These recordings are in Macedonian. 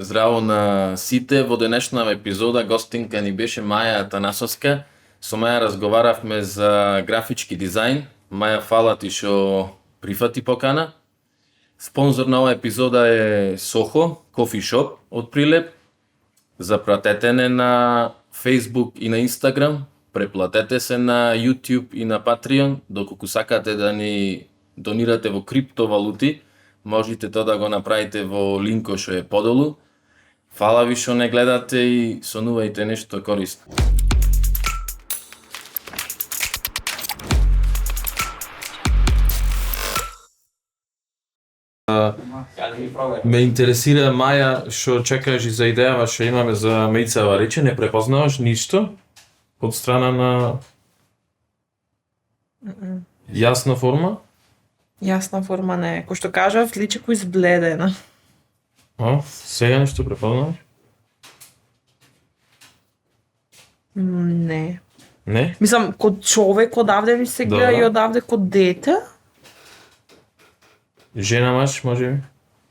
Здраво на сите, во денешната епизода гостинка ни беше Маја Атанасовска. Со Маја разговаравме за графички дизајн. Маја, фала ти што прифати покана. Спонзор на оваа епизода е Сохо, кофи шоп од Прилеп. Запратете не на Facebook и на Instagram, преплатете се на YouTube и на Patreon, доколку сакате да ни донирате во криптовалути, можете тоа да го направите во линкот што е подолу. Фала ви што не гледате и сонувајте нешто корисно. Ме интересира, Маја, што чекаш и за идејава што имаме за Мејцева рече, не препознаваш ништо од страна на јасна форма? Јасна форма не. Кој што кажав, личи кој избледена. Сега нешто препознаваш? Не. Не? Мислам, код човек одавде ми се гледа Добра. и одавде код дете? Жена маж, може би?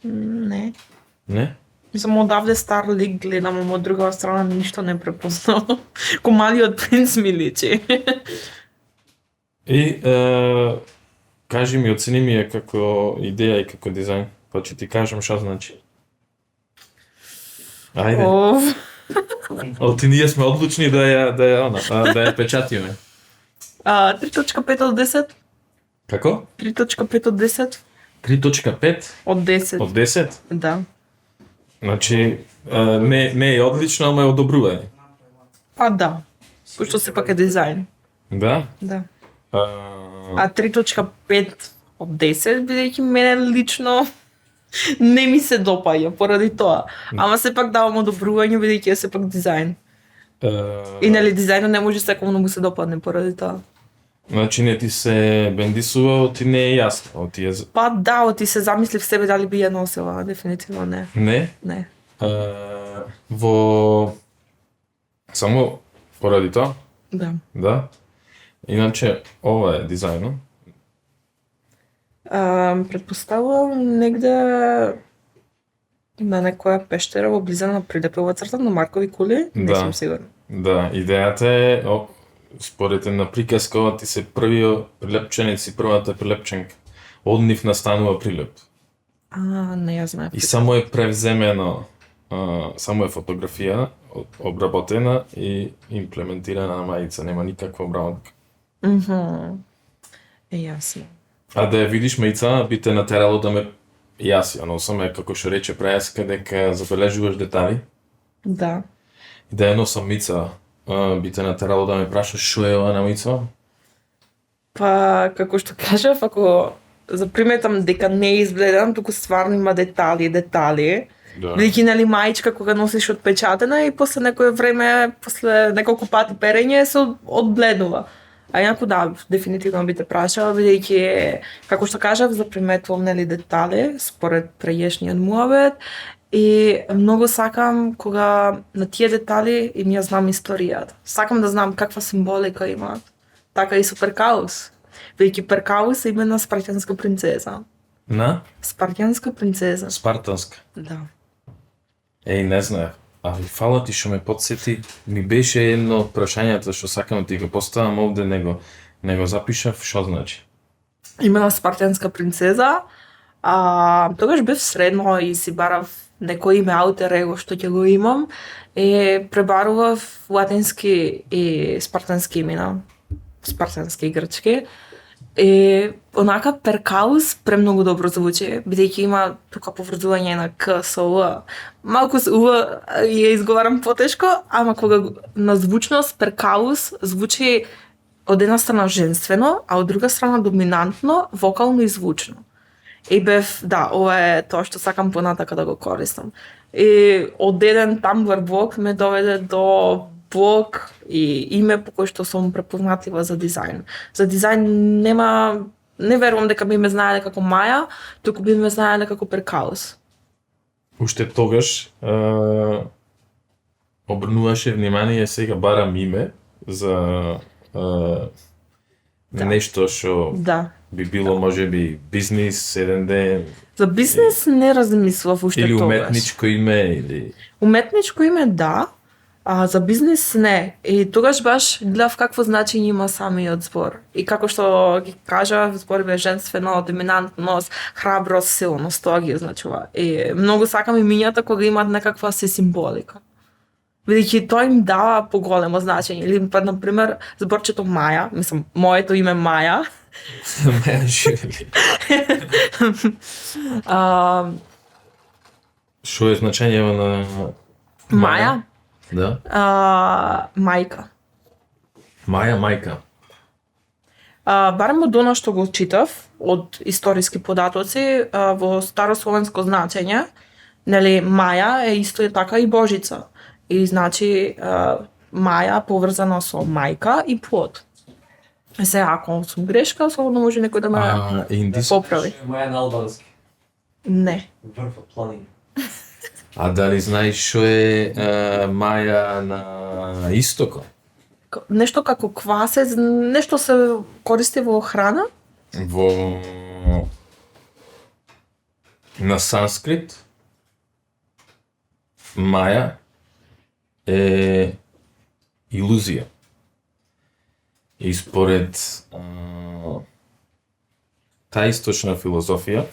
Не. Не? Мислам, одавде стар лик гледам, ама од друга страна ништо не препознавам. Ко малиот принц ми личи. И кажи ми, оцени ми ја како идеја и како дизајн, па ќе ти кажам што значи. Ајде. Оти ние сме одлучни да ја печатиме. 3.5 од 10? Како? 3.5 од 10? 3.5 Од 10. од 10? Да. Значи, не е одлично, ама е одобрување. Па да. Пошто сепак е дизајн. Да? Да. А, 3.5 од 10, бидејќи мене лично не ми се допаѓа поради тоа. Ама сепак давам одобрување бидејќи е сепак дизајн. И нели дизајнот не може секому да му се допадне поради тоа. Значи не ти се бендисува, оти не е јасно, оти е... Па да, оти се замислив себе дали би ја носела, дефинитивно не. Не? Не. Во... Само поради тоа? Да. Да. Иначе, ова е дизајнот. Предпоставувам негде на некоја пештера во близина на Прилепова црта на Маркови кули, не Да. сум сигурна. Да, идејата е, според една приказка, ова ти се првиот прилепченец и првата прилепченка. Од нив настанува Прилеп. Не ја знаев. И само е превземено, само е фотографија, обработена и имплементирана на мајица, нема никаква обработка. Е јасно. А да ја видиш мајица, би те натерало да ме јас ја носам, како што рече преска, дека забележуваш детали. Да. И да ја носам мица, би те натерало да ме прашаш што е ова на мица? Па, како што кажав, ако заприметам дека не е изгледан, туку стварно има детали. Да. Бидејќи нели маичка кога носиш отпечатена и после некое време, после неколку пати перење се одбледнува. А инаку да, дефинитивно би те прашала, бидејќи како што кажав, заприметувам нели детали според прејешниот муабет и многу сакам кога на тие детали им ја знам историјата. Сакам да знам каква символика имаат. Така и со Перкаус. Бидејќи Перкаус е име на спартјанска принцеза. На? Спартјанска принцеза. Спартанска. Да. Еј, не знаев. Али фала ти што ме потсети, ми беше едно од прашањата што сакам да ти го поставам овде, не го запишав, што значи? Име на спартјанска принцеза. Тогаш бев средно и си барав некој име аутер его што ќе го имам. Пребарував латински и спартански имена. Спартански и грчки. Онака Перкаус премногу добро звучи, бидејќи има тука поврзување на К со Л. Малку со У ја изговарам потешко, ама кога на звучност Перкаус звучи од една страна женствено, а од друга страна доминантно, вокално и звучно. И бев, да, ова е тоа што сакам понатака да го користам. И од еден тамблер блог ме доведе до блог и име по кој што сум препознатлива за дизајн. За дизајн не верувам дека би ме знаеле како Маја, туку би ме знаеле како Перкаус. Уште тогаш обрнуваше внимание, сега барам име за Нешто што Да. би било можеби бизнис еден ден За бизнес не размислував уште или тогаш. уметничко име или Уметничко име да, а за бизнес не. И тогаш баш гледав какво значење има самиот збор. И како што ги кажа, зборбе женствено, доминантност, храброст, силност, тоа ги означува. И многу сакам имињата кога имаат некаква се символика. Бидејќи тоа им дава поголемо значење. Или, па, например, зборчето Маја, мислам, моето име Маја, Маја Живели. а, Што е значењето на Маја, Да. мајка. Маја мајка. Барем од она што го читав, од историски податоци, во старословенско значење, нели, Маја е исто така и Божица. И значи Маја поврзана со мајка и плод. Се, ако сум грешка, слободно може некој да ме Индис. поправи. Маја на албански. Не. Врв од планина. А дали знаеш што е Маја на истоко? Нешто како квасец, нешто се користи во храна? Во на санскрит Маја е илузија. И според таа источна филозофија,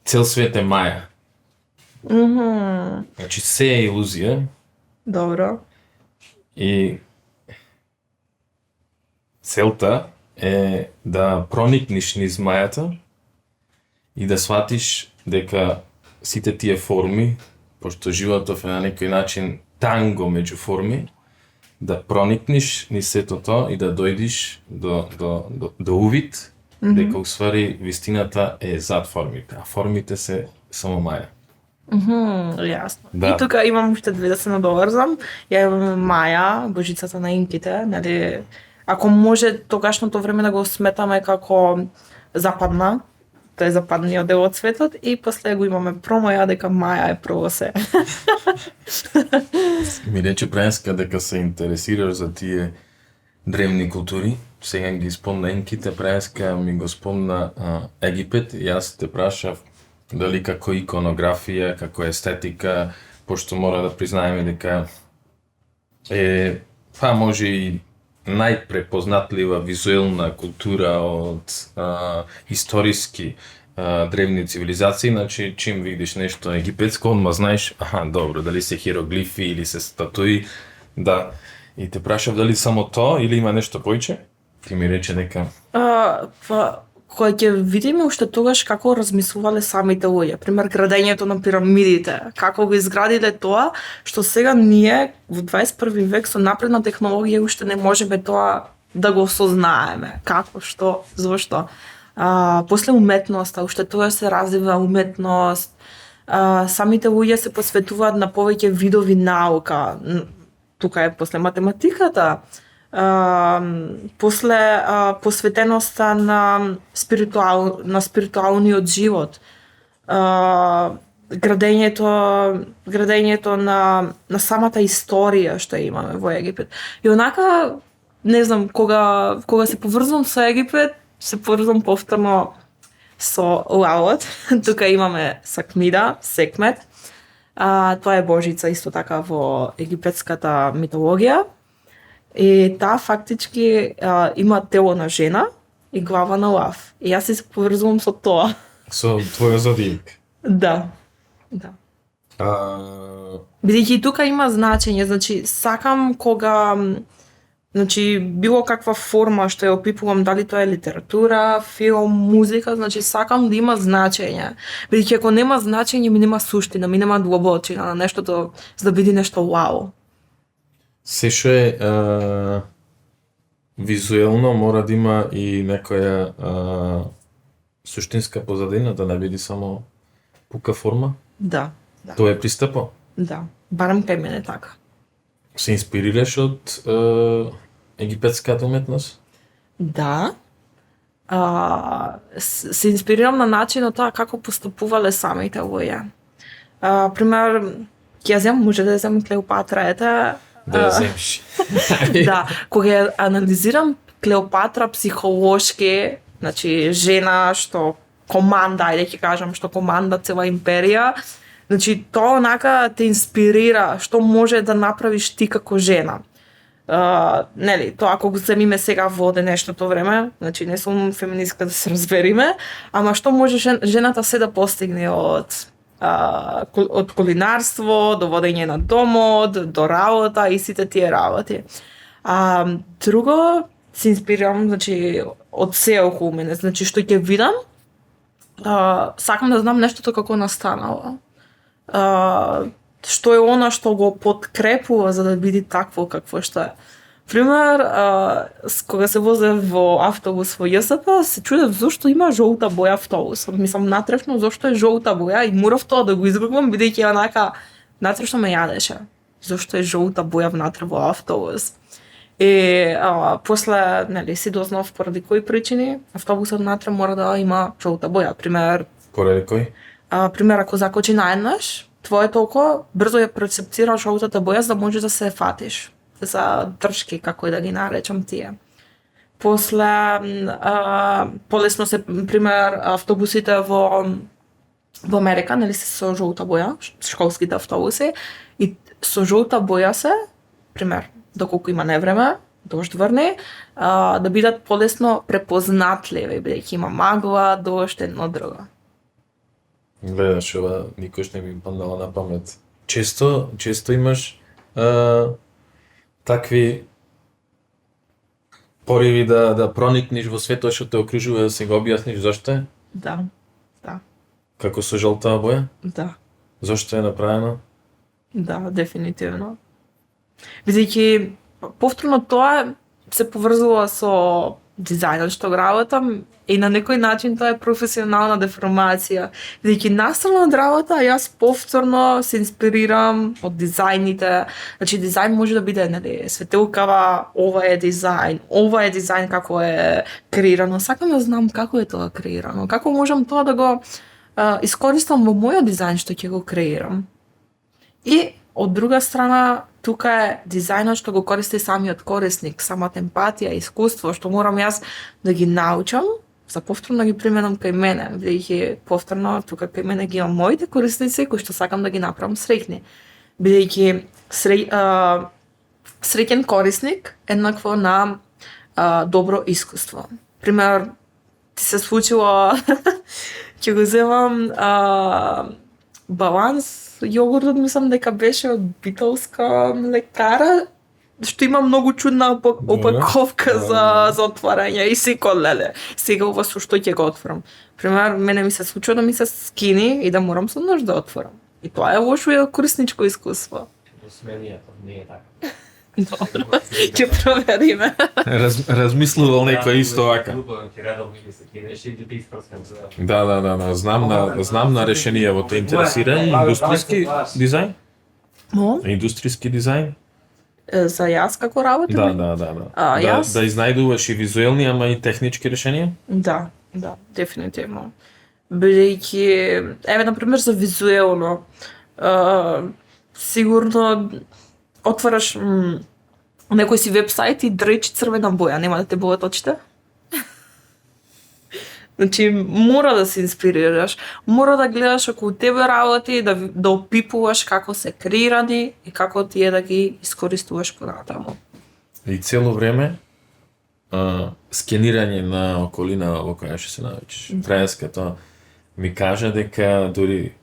цел свет е Маја. Значи се е илузија Добро. и целта е да проникнеш низ мајата и да сватиш дека сите тие форми, пошто животот е на некој начин танго меѓу форми, да проникнеш низ сето тоа и да дојдеш до увид дека усвари вистината е зад формите, а формите се само маја. Јасно. Да. И тука имам уште две да се надоврзам. Ја имам Маја, божицата на инките, нели, ако може тогашното време да го сметаме како западна, тоа е западниот дел од светот, и после го имаме промоја дека Маја е прво се. Ми рече Прајанска дека се интересираш за тие древни култури. Сега ги спомна инките, Прајанска ми го спомна Египет. И јас те прашав дали како иконографија, како естетика, пошто мора да признаеме дека е, па може и најпрепознатлива визуелна култура од историски древни цивилизации, значи чим видиш нешто египетско, одма знаеш, добро, дали се хиероглифи или се статуи, да. И те прашав дали само тоа или има нешто поиќе? Ти ми рече дека Па, кога ќе видиме уште тогаш како размислувале самите луѓе. Пример, градењето на пирамидите, како го изградиле тоа, што сега ние во 21 век со напредна технологија уште не можеме тоа да го осознаеме. Како, што, зошто. После уметноста, уште тоа се развива уметност, самите луѓе се посветуваат на повеќе видови наука. Тука е после математиката, после посветеноста на спиритуалниот живот, градењето на самата историја што имаме во Египет. И онака, не знам, кога се поврзвам со Египет, се поврзвам повторно со лавот. Тука имаме Сакмида, Секмет. Тоа е божица исто така во египетската митологија. И таа фактички има тело на жена и глава на лав. И јас се поврзувам со тоа. со твојот зодијак. Да. Бидејќи тука има значење, значи сакам кога било каква форма што ја опипувам, дали тоа е литература, филм, музика, значи сакам да има значење. Бидејќи ако нема значење, ми нема суштина, ми нема длабочина на нештото за да биде нешто вау. Се што е визуелно мора да има и некоја суштинска позадина, да не биде само пука форма. Да. Тоа е пристапо. Да. Барам кај мене така. Се инспирираш од египетската уметност? Да. Се инспирирам на начинот тоа како постапувале самите луѓе. Пример, ќе ја земам, може да ја земам Клеопатра, ета. Да ја земеш. Да, кога ја анализирам Клеопатра психолошки, значи жена што команда, ајде ќе кажам, што команда цела империја, значи тоа онака те инспирира што може да направиш ти како жена. Нели, тоа ако го земиме сега во денешното време, значи не сум феминистка да се разбериме, ама што може жената се да постигне од кулинарство, до водење на домот, до работа и сите тие работи. Друго, се инспирирам, значи, од се околу мене, значи што ќе видам, сакам да знам нештото како настанало. Што е она што го подкрепува за да биде такво какво што е. Пример, кога се возев во автобус во ЈСП, се чудев зошто има жолта боја автобусот. Мислам натрефно зошто е жолта боја и морав тоа да го изгуглам бидејќи онака натрефно ме јадеше. Зошто е жолта боја внатре во автобус. И после, нели, си дознав поради кои причини автобусот внатре мора да има жолта боја. Пример, Поради кој? Пример, ако закочи наеднаш, твоето око брзо ја перцептира жолтата боја за да може да се фатиш за дршки, како и да ги наречам тие. После, полесно се, пример, автобусите во Америка, нели се со жолта боја, школските автобуси, и со жолта боја се, пример, доколку има невреме, дожд врне, да бидат полесно препознатливи, бидејќи има магла, дожд, едно друго. Гледаш, ова никош не ми паднало на памет. Често имаш такви пориви да проникнеш во светот што те окружува, да се го објасниш зошто е? Да. Како со жолтава боја? Да. Зошто е направено? Да, дефинитивно. Бидејќи повторно тоа се поврзува со дизајнот што го работам и на некој начин тоа е професионална деформација. Бидејќи настрана од работа, јас повторно се инспирирам од дизајните. Значи дизајн може да биде, нели, светилкава, ова е дизајн како е креирано. Сакам да знам како е тоа креирано, како можам тоа да го искористам во мојот дизајн што ќе го креирам. И од друга страна, тука е дизајнот што го користи самиот корисник, самата емпатија, искуство што морам јас да ги научам, за повторно ги применам кај мене, бидејќи повторно тука кај мене ги имам моите корисници кои што сакам да ги направам среќни. Бидејќи среќен корисник еднакво на добро искуство. Пример, ти се случило ќе го земам баланс јогуртот, мислам дека беше од битолска млекара, што има многу чудна опаковка за отварање и секој леле. Сега ова со што ќе го отворам. Пример, мене ми се случува да ми се скини и да морам со нож да отворам. И тоа е лошо и корисничко искуство. Сменијата не е така. Добро, ќе провериме. Размислувал некој исто вака. Ќе редовно ги се кинеш и да ти испрскам за... Да. Знам на решение во те интересира. Индустријски дизајн? Но, Индустријски дизајн? за јас како работам? Да. Јас? Да изнајдуваш и визуелни, ама и технички решенија? Да, дефинитивно. Бидејќи, еве, например, за визуелно, сигурно отвараш некој си вебсайт и дречи црвена боја, нема да те болат очите? Значи, мора да се инспирираш, мора да гледаш околу тебе работи, да опипуваш како се креирани и како тие да ги искористуваш понатаму. И цело време скенирање на околина во која ќе се наоѓаш. Френската ми кажа дека дури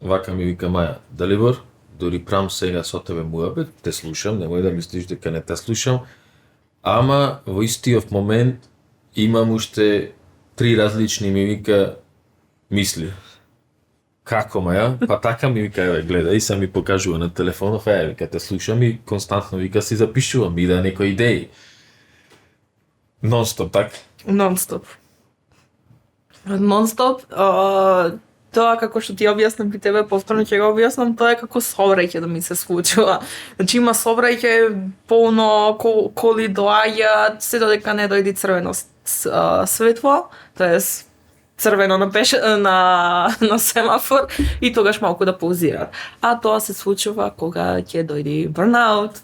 вака ми вика Маја, Далибор, дури прам сега со тебе муабет, те слушам, немој да мислиш дека не те слушам, ама во истиот момент имам уште 3 различни ми вика мисли. Како Маја? Па така ми вика, еве гледај, и ми покажува на телефонов, вика те слушам и константно вика си запишувам и да некои идеи. Нон-стоп, така? Нон-стоп. Тоа како што ти објаснам при тебе, повторно ќе го објаснам, тоа е како сообраќај да ми се случува. Значи има сообраќај, полно коли доаѓаат, се додека не дојде црвено светло, тоест црвено на семафор и тогаш малку да паузираат. А тоа се случува кога ќе дојде бурнаут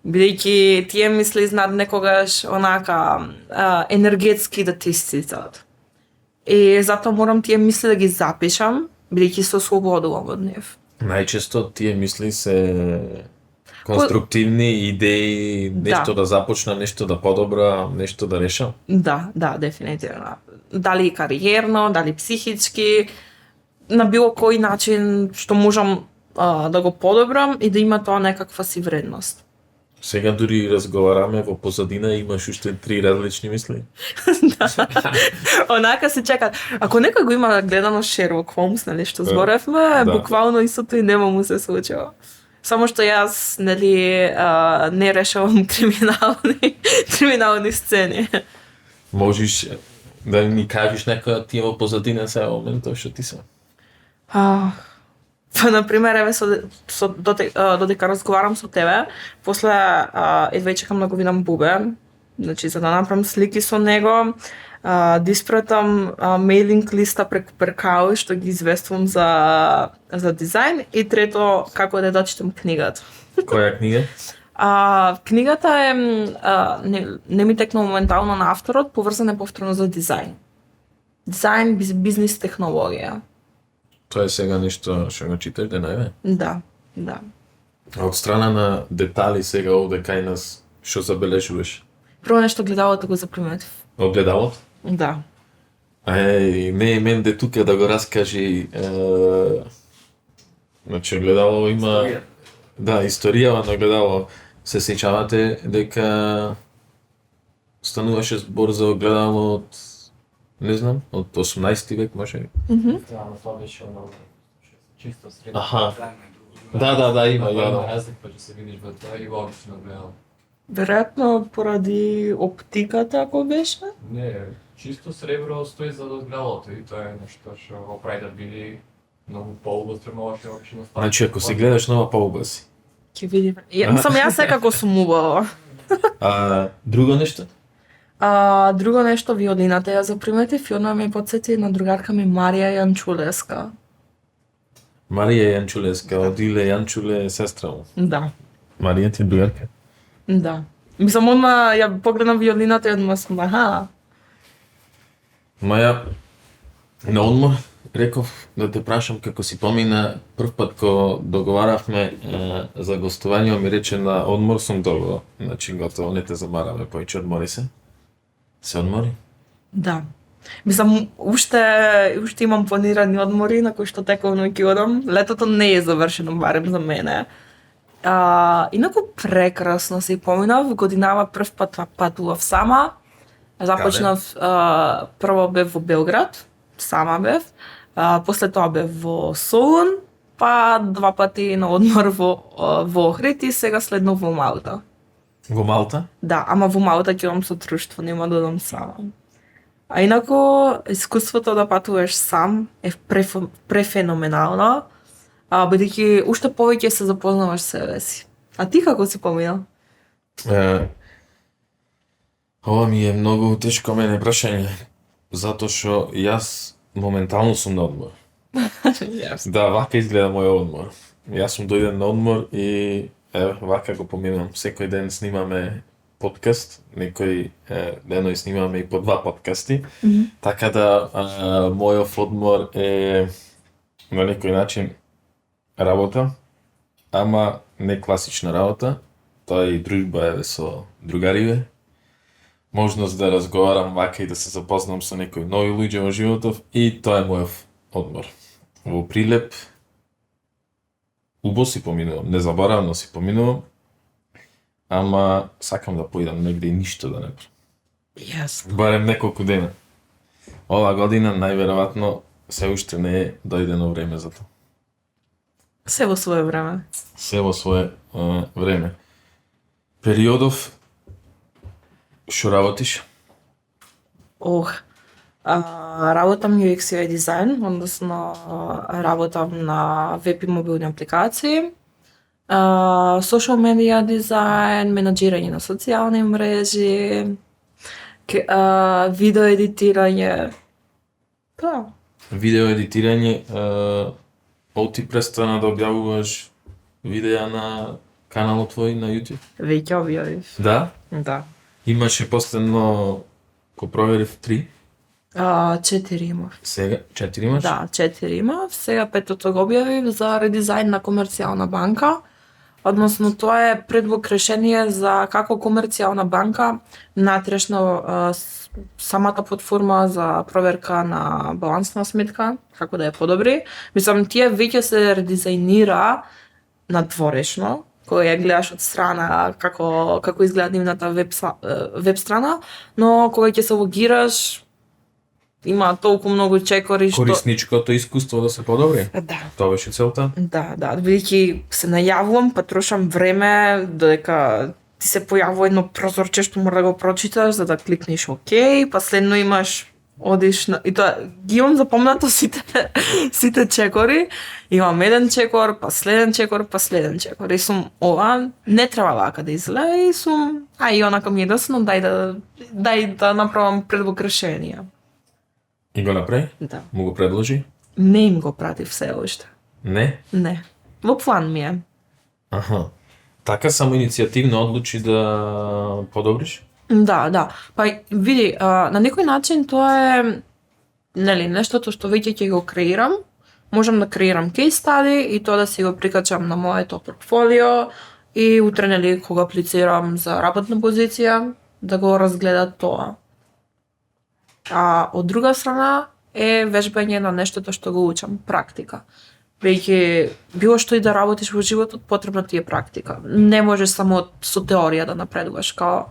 Бидејќи тие мисли знаат некогаш онака енергетски да те исцицат. И затоа морам тие мисли да ги запишам, бидејќи се ослободувам од нив. Најчесто тие мисли се конструктивни идеи, нешто да започна, нешто да подобра, нешто да решам. Да, дефинитивно. Дали кариерно, дали психички, на било кој начин што можам да го подобрам и да има тоа некаква си вредност. Сега дури разговараме во позадина и имаш уште 3 различни мисли. Онака се чекат. Ако некој го има гледано Шерлок Холмс, нели што зборевме, Да. буквално истото и нема му се случило. Само што јас, нели, не решавам криминални сцени. Можеш да ни кажеш некоја од тие во позадина сега во моментот што ти се? Например, еве додека разговарам со тебе, после едва чекам да го видам Бубе, значи за да направам слики со него, да испратам мейлинг листа преку Перкао што ги известувам за дизајн и трето како да читам книгата. Која книга? Книгата е не ми текна моментално на авторот, поврзан е повторно за дизајн. Дизајн, бизнис, технологија. Тоа е сега нешто што го читаш денајве? Да. А од страна на детали сега овде кај нас, што забележуваш? Прво нешто гледалото го заприметив. Огледалот? Да. Не е мен де тука да го раскажи. Значи, огледало има... Да, историјава на огледало. Се сеќавате дека стануваше збор за огледало од, не знам, од 18 век, може ли? Да, но тоа беше оно чисто средно. Аха. Да, има, Има разлика ќе се видиш во тоа и во обично гледало. Веројатно поради оптиката ако беше. Не, чисто сребро стои за огледалото и тоа е нешто што го прави да биде многу поубавствуваше обично. Значи, ако си гледаш нова полуба си. Ќе видиме. Јас секако сум убава. Друго нешто? Друго нешто, виолината ја заприметив и она ме потсети на другарка ми Марија Јанчулеска. Марија Јанчулеска, од Иле Јанчуле, сестра му. Да. Марија ти е другарка? Да. Мислам, одма ја погледнам виолината и одма сум Маја, на одмор реков да те прашам како си помина прв пат кога договаравме за гостување, ми рече на одмор сум долго. Значи готово, не те замараме повеќе, одмори се. Се одмори? Да. Мислам, уште имам планирани одмори на кои што тековно ќе одам. Летото не е завршено, барем за мене. Инаку прекрасно си поминав, годинава прв пат патував сама. Започнав прво бев во Белград, сама бев. После тоа бев во Солун, па 2 пати на одмор во Охрид и сега следно во Малта. Во Малта? Да, ама во Малта ќе одам со друштво, нема да одам сама. А инаку, искуството да патуваш сам е префеноменално, бидејќи уште повеќе се запознаваш себе си. А ти како си поминал? Ова ми е многу тешко мене прашање, затоа што јас моментално сум на одмор. Да, вака изгледа мојот одмор. Јас сум дојден на одмор и еве, вака го поминам. Секој ден снимаме подкаст, некој деној снимаме и по 2 подкасти. Така да мојов одмор е на некој начин работа, ама не класична работа. Тоа е и дружба еве со другариве. Можност да разговарам вака и да се запознам со некои нови луѓе во животов и тоа е мојов одмор. Во Прилеп убаво си поминувам, незаборавно си поминувам, ама сакам да поидам негде и ништо да не правам. Јасно. Барем неколку дена. Ова година најверојатно се уште не е дојдено време за тоа. Се во свое време. Се во свое време. Периодов што работиш? Работам UX UI дизајн, односно работам на веб и мобилни апликации, social media дизајн, менаџирање на социјални мрежи, видео едитирање. Тоа. Видео едитирање, ти престана да објавуваш видеа на каналот твој на YouTube? Веќе објавив. Да? Да. Имаше последно, ко проверив 3, 4 имав. сега 4 имаш? Да, 4 имав. Сега петото го објавив за редизајн на комерцијална банка. Односно, тоа е предлог решение за како комерцијална банка натрешно самата платформа за проверка на балансна сметка, како да ја подобри. Мислам, тие веќе се редизајнира надворешно, кога ја гледаш од страна како изгледа нивната веб страна, но кога ќе се логираш има толку многу чекори што Корисничкото искуство да се подобри? Да. Тоа беше целта? Да, бидејќи се најавувам, па трошам време додека ти се појавува едно прозорче што мора да го прочиташ за да кликнеш ОК, па следно имаш одиш на и тоа ги имам запомнато сите чекори. Имам еден чекор, па следен чекор, па следен чекор. И сум ова не треба вака да изгледа и сум и онака ми е досно дај да направам предлог решение. И го направи? Да. Му го предложи? Не им го пратив се уште. Не? Не. Во план ми е. Аха. Така само иницијативно одлучи да подобриш? Да. Па види, на некој начин тоа е нели нештото што веќе ќе го креирам. Можам да креирам кейс стади и тоа да си го прикачам на моето портфолио и утре нели кога аплицирам за работна позиција да го разгледат тоа. А од друга страна е вежбање на нештото што го учам, практика. Веќе било што и да работиш во животот, потребна ти е практика. Не можеш само со теорија да напредуваш, као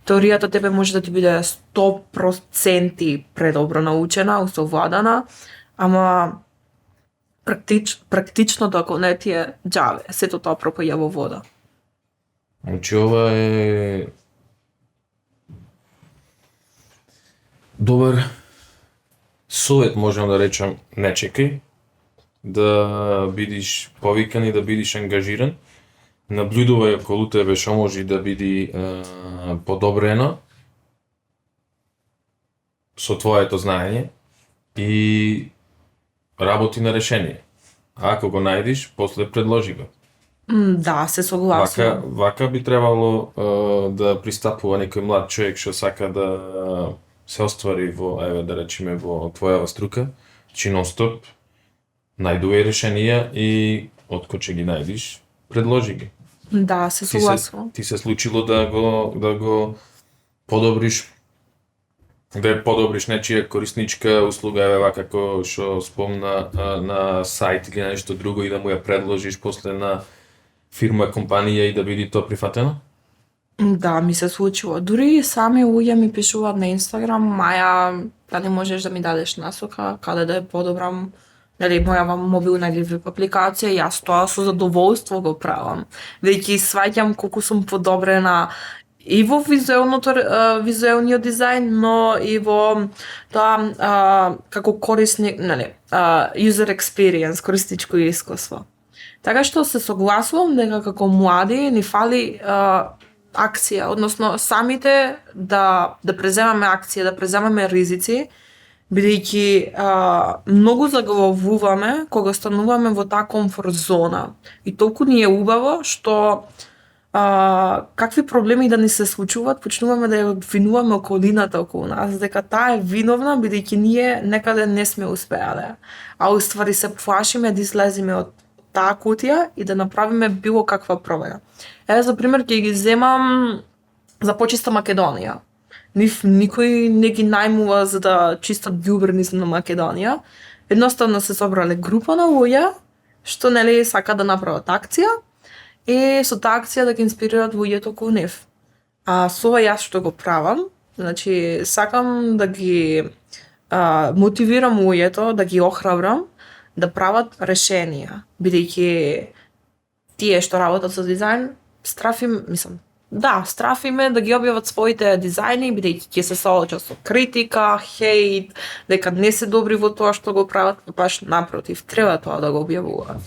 теоријата тебе може да ти биде 100% предобро научена, усовладана, ама практично ако не ти е џаве, сето тоа пропаѓа во вода. Значи ова е добар совет, можам да речам, не чекај, да бидиш повикан и да бидиш ангажиран, наблюдувај околу тебе што може да биде подобрено со твоето знаење и работи на решение. А ако го најдиш, после предложи го. Да, се согласувам. Вака би требало да пристапува некој млад човек што сака да се оствари во, да речеме, во твојава струка, чи нон-стоп најдувај решенија и откој ги најдиш, предложи ги. Да, се согласувам. Ти се случило да го подобриш, да подобриш нечија корисничка услуга, вака како што спомна на сајт или нешто друго и да му ја предложиш после на фирма, компанија и да биде тоа прифатено? Да, ми се случило. Дури сами луѓе ми пишуваат на Инстаграм, Маја, да не можеш да ми дадеш насока, каде да ја подобрам, нели мојава мобилна или веб апликација, јас тоа со задоволство го правам. Веќе сваќам колку сум подобрена и во визуелниот дизајн, но и во тоа како корисник, нели, user experience, корисничко искуство. Така што се согласувам дека како млади ни фали акција, односно самите да преземаме акција, да преземаме ризици, бидејќи многу заглавуваме кога стануваме во таа комфорт зона. И толку ни е убаво што какви проблеми да ни се случуваат, почнуваме да ја обвинуваме околината околу нас, дека таа е виновна бидејќи ние некаде не сме успеале. А уствари се плашиме да излеземе од таа кутија и да направиме било каква промена. За пример ќе ги земам за почиста Македонија. Никој не ги најмува за да чистат ѓубре низ на Македонија. Едноставно се собрале група на луѓе што нели сака да направат акција и со таа акција да ги инспирираат луѓето околу нив. А со ова јас што го правам, значи сакам да ги мотивирам луѓето, да ги охрабрам да прават решенија, бидејќи тие што работат со дизајн, страфиме да ги објават своите дизајни, бидејќи ќе се соочат со критика, хејт, дека не се добри во тоа што го прават, баш напротив, треба тоа да го објавуваат.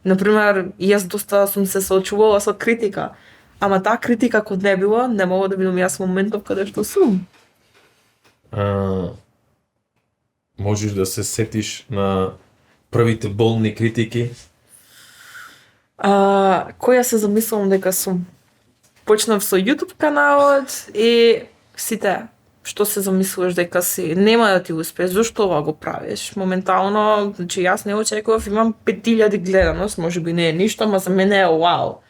Например, јас доста сум се соочувала со критика, ама таа критика кога не било, не мога да бидам јас моментов каде што сум. Можеш да се сетиш на првите болни критики? Која се замислувам дека сум почнав со YouTube каналот и сите што се замислуваш дека си нема да ти успее, зошто ова го правиш? Моментално, значи јас не очекував, имам 5000 гледаност, можеби не е ништо, ама за мене е вау.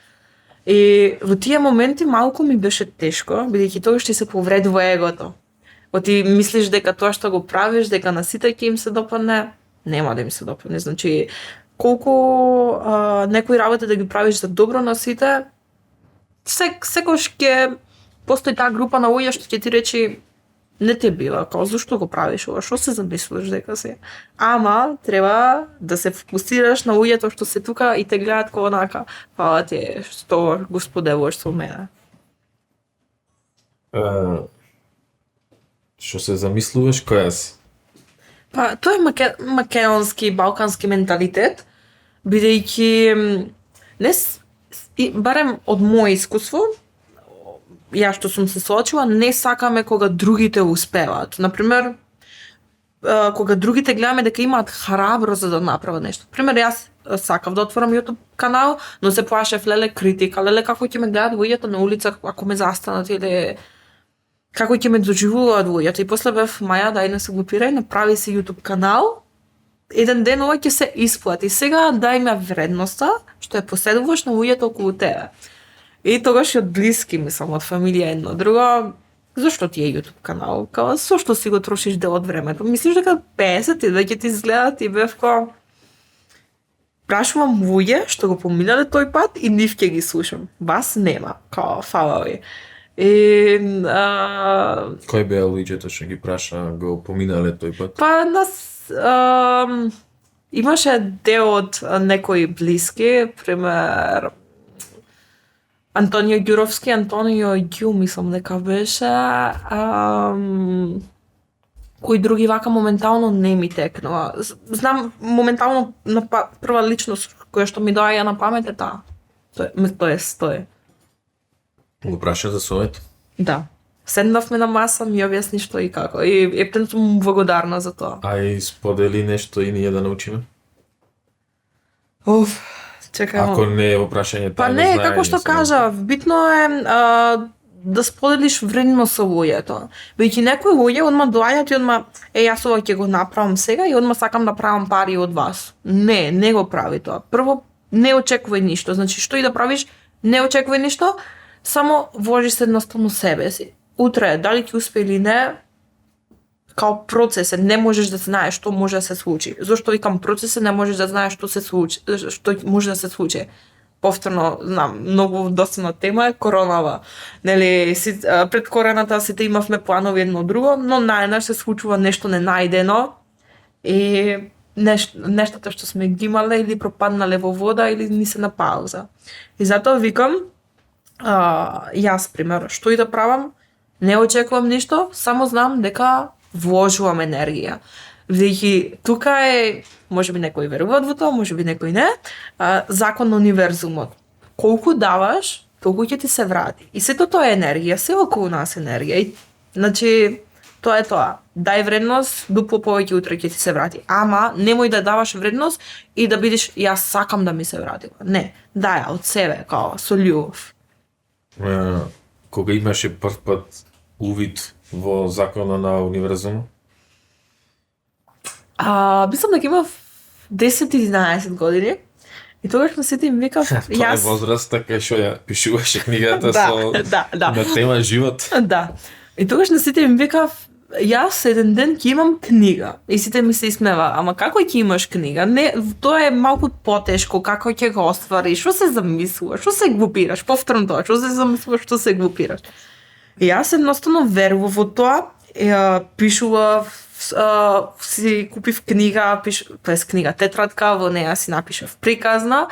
И во тие моменти малку ми беше тешко, бидејќи тогаш ти се повредува егото. Ти мислиш дека тоа што го правиш, дека на сите ќе им се допадне, нема да им се допадне. Значи, колку некои работи да ги правиш за добро на сите, секогаш ќе постои таа група на луѓе што ќе ти речи не те бива, као зошто го правиш ова, што се замислуваш дека си. Ама треба да се фокусираш на луѓето што се тука и те гледаат како онака. Фала ти што го споделуваш со мене. Што се замислуваш, која си? Па, тоа е македонски, балкански менталитет, бидејќи барем од моје искуство, ја што сум се соочила, не сакаме кога другите успеваат. Например, кога другите гледаме дека имаат храбро за да направат нешто. Пример, јас сакав да отворам YouTube канал, но се плашев леле критика, леле како ќе ме гледат луѓето на улица ако ме застанат или како ќе ме доживуваат луѓето. И после бев Маја, дај не се глупирај, направи си YouTube канал. Еден ден ова ќе се исплати. Сега дај ме вредноста што ја поседуваш на луѓето околу тебе. И тогаш и од блиски, мислам, од фамилија едно друго, зашто ти е YouTube канал? Као, зашто си го трошиш дел од времето? Мислиш дека 50 и веќе ти изгледат и бев као... Прашувам луѓе што го поминале тој пат и нив ќе ги слушам. Вас нема, као, фала ви. И... Кој беа луѓето што ги праша го поминале тој пат? Па нас... имаше дел од некои блиски, пример... Антонио Ѓуровски, Антонио Ѓу, мислам дека беше. Кои други вака моментално не ми текнува. Знам моментално на прва личност која што ми доаѓа на памет е таа. Тој. Го праша за совет? Да. Седнавме на маса, ми објасни што и како. И ептен сум благодарна за тоа. Ај сподели нешто и ние да научиме. Чекај. Ако не е во прашање Па не, како што кажав, битно е да споделиш вредно со луѓето. Бидејќи некои луѓе одма доаѓаат и одма јас ова ќе го направам сега и одма сакам да правам пари од вас. Не го прави тоа. Прво не очекувај ништо, значи што и да правиш, не очекувај ништо, само вложи се едноставно себе си. Утре дали ќе успее или не, као процес, не можеш да знаеш што може да се случи. Зошто викам процес, не можеш да знаеш што се случи, што може да се случи. Повторно, знам, многу доцна тема е коронава. Нели, пред короната сите имавме планови едно друго, но наеднаш се случува нешто ненајдено и нештата што сме ги имале или пропаднале во вода или ни се на пауза. И затоа викам, јас, пример, што и да правам, не очекувам ништо, само знам дека вложувам енергија. Бидејќи тука е, можеби некои веруваат во тоа, можеби некои не, закон на универзумот. Колку даваш, толку ќе ти се врати. И сето тоа е енергија, се околу нас енергија. И, значи, тоа е тоа. Дај вредност, дупло повеќе утре ќе ти се врати. Ама, немој да даваш вредност и да бидеш, јас сакам да ми се врати. Не, дај од себе, као, со љубов. Кога имаше прв пат увид во закона на универзумот? Мислам дека имав 10-11 години и тогаш на сите им викав Тоа е возраста кај што ја пишуваше книгата со на тема живот. Да. И тогаш на сите им викав јас еден ден ќе имам книга. И сите ми се исмева, ама како ќе имаш книга? Не, тоа е малку потешко, како ќе го оствариш, што се замислуваш, што се глупираш, повторно тоа, што се замислуваш, што се глупираш. И јас едноставно верував во тоа, пишував, си купив книга, книга тетрадка, во неја си напишав приказна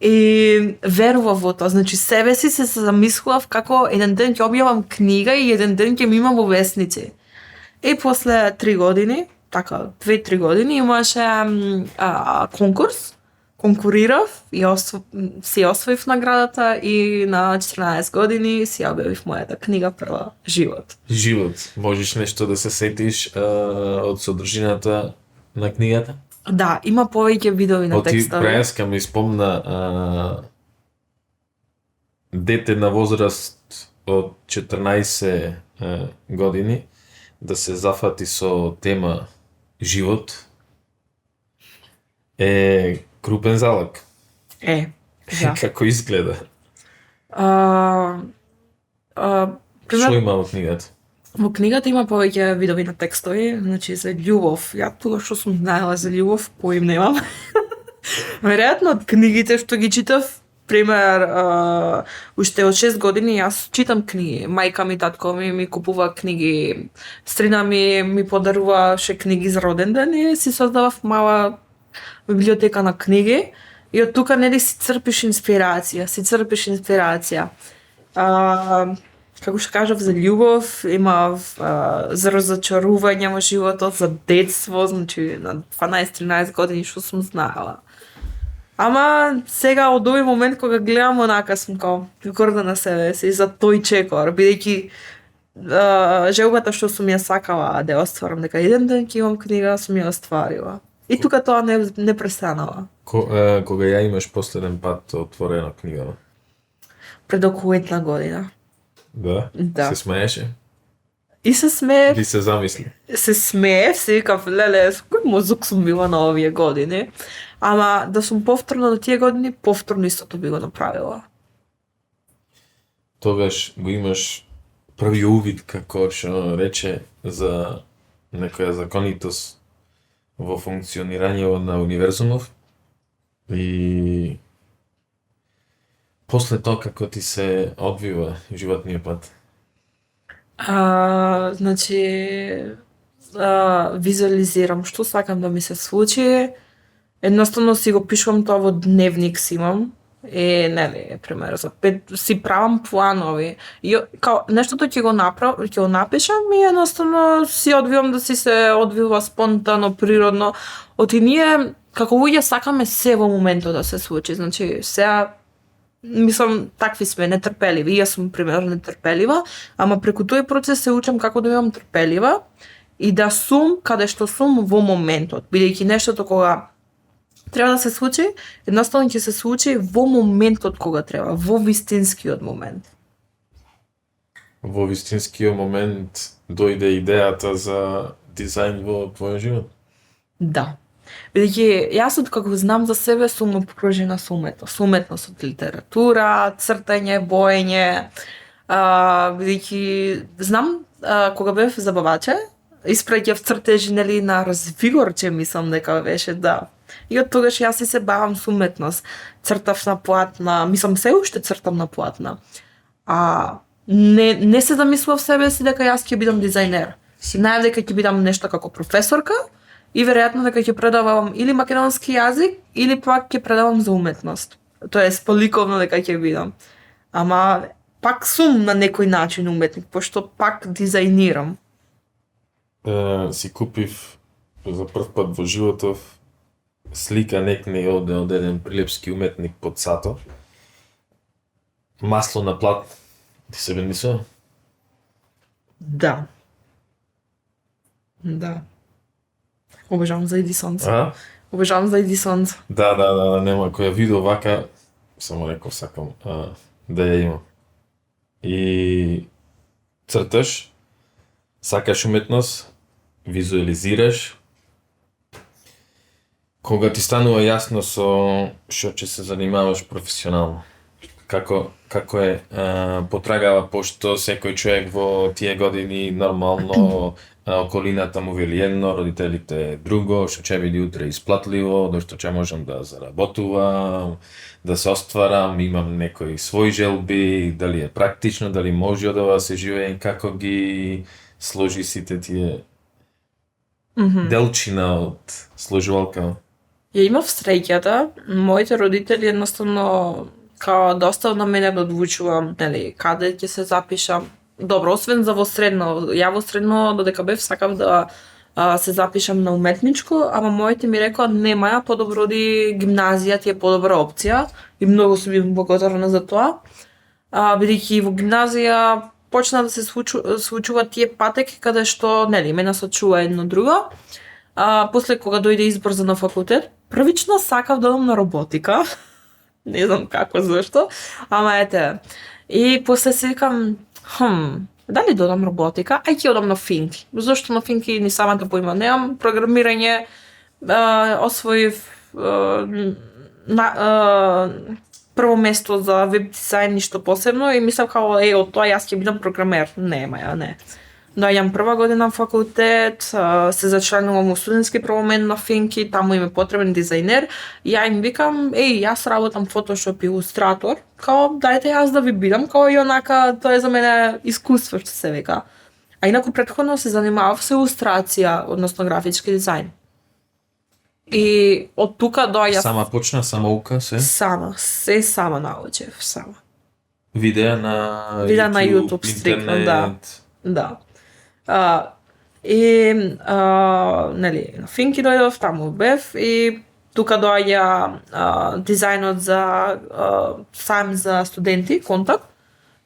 и верував во тоа. Значи себе си се замислував како еден ден ќе објавам книга и еден ден ќе ми имам во весници. И после 3 години, така 2-3 години имаше конкурс, конкурирав и си освоив наградата и на 14 години си објавив мојата книга прва Живот. Живот. Можеш нешто да се сетиш од содржината на книгата? Да, има повеќе видови на Оти текстови. Брајанска ми спомна дете на возраст од 14 години да се зафати со тема живот е крупен залог. Да. Како изгледа? А, пример, Што има во книгата? во книгата има повеќе видови на текстови, значи за љубов. Ја тоа што сум знаела за љубов, поим немам. Веројатно од книгите што ги читав, пример, уште од 6 години јас читам книги. Мајка ми, татко ми купува книги, стрина ми подаруваше книги за роден ден и си создавав мала библиотека на книги. И од тука нели си црпиш инспирација. Како што кажав за љубов, имав за разочарување во животот, за детство, значи на 12-13 години што сум знаела. Ама сега од овој момент кога гледам онака сум као горда на себе си за тој чекор, бидејќи желбата што сум ја сакала да ја остварам дека еден ден ќе имам книга, сум ја остварила. И тука тоа не престанала. Кога ја имаш последен пат отворена книга? Пред околу една година. Да? Да. Се смееше? И се смеев, Би се замисли? се смеев, си викав, леле, со кој мозок сум била на овие години. Ама да сум повторно на тие години, повторно истото би го направила. Тогаш го имаш први увид, како што рече, за некоја законитост во функционирање на универзумов и после тоа како ти се одвива животниот пат. Значи, визуализирам што сакам да ми се случи. Едноставно си го пишувам тоа во дневник си имам. Нели, пример, за 5 си правам планови. И као нештото ќе го напишам и едноставно си одвивам да си се одвива спонтано, природно. Оти ние како луѓе сакаме се во моментот да се случи. Значи, сега мислам, такви сме нетрпеливи. Јас сум пример нетрпелива, ама преку тој процес се учам како да бидам трпелива и да сум каде што сум во моментот, бидејќи нештото кога треба да се случи, едноставно ќе се случи во моментот кога треба, во вистинскиот момент. Во вистинскиот момент дојде идејата за дизајн во твојот живот? Да. Бидејќи јас откако знам за себе сум обкружена со уметност. Уметност од литература, цртање, боење, бидејќи знам кога бев забаваче, испраќав цртежи нели на развигорче, мислам дека беше, да. И од тогаш јас и се бавам со уметност. Цртав на платна, мислам се уште цртам на платна. Не се замислував себе си дека јас ќе бидам дизајнер. Си знаев дека ќе бидам нешто како професорка и веројатно дека ќе предавам или македонски јазик или пак ќе предавам за уметност. Тоест поликовно дека ќе бидам. Ама пак сум на некој начин уметник, пошто пак дизајнирам. Си купив за прв пат во животов слика некне од еден прилепски уметник под Сато. Масло на плат. Ти се бенисува? Да. Да. Обожавам за Едисонц. Обожавам за Едисонц. Да, нема, кој ја видел вака, само реков сакам да ја имам. И црташ, сакаш уметност, визуализираш, кога ти станува јасно со што ќе се занимаваш професионално. Како е потрагава, пошто секој човек во тие години нормално околината му вели едно, родителите друго, што ќе биде утре исплатливо, што ќе можам да заработувам, да се остварам, имам некои своји желби, дали е практично, дали може да се живее, како ги сложи сите тие делчина од сложувалка. Ја имав среќата, моите родители едноставно као да остават на мене да одлучувам, нели, каде ќе се запишам. Добро, освен за во средно, ја во средно додека бев сакав да се запишам на уметничко, ама моите ми рекоа нема, подобро оди гимназија, ти е подобра опција и многу сум им благодарна за тоа. Бидејќи во гимназија почна да се случуваат тие патеки каде што, нели, ме насочува едно друго. После кога дојде избор за на факултет, првично сакав да одам на роботика. Не знам како, зашто, ама ете. И после си викам, дали да одам роботика, ај ќе одам на финки. Зошто на финки ни самата поима немам, програмирање, освоив прво место за веб дизајн, ништо посебно и мислам као од тоа јас ќе бидам програмер. Не, маја, не. Доаѓам прва година факултет, се зачленувам во студентски правомен на финки, таму им е потребен дизајнер и ја им викам, јас работам Photoshop и Illustrator, као дајте јас да ви бидам, као и онака тоа е за мене искуство што се вика. А инаку претходно се занимавав со илустрација, односно графички дизајн. И од тука доаѓа Сама почна, сама ука се? се сама научев, сама. Видеа на Видеа на YouTube стрикно, да. Да. Нели, на финки дојдов, таму бев и тука доаѓа дизајнот за сам за студенти, контакт,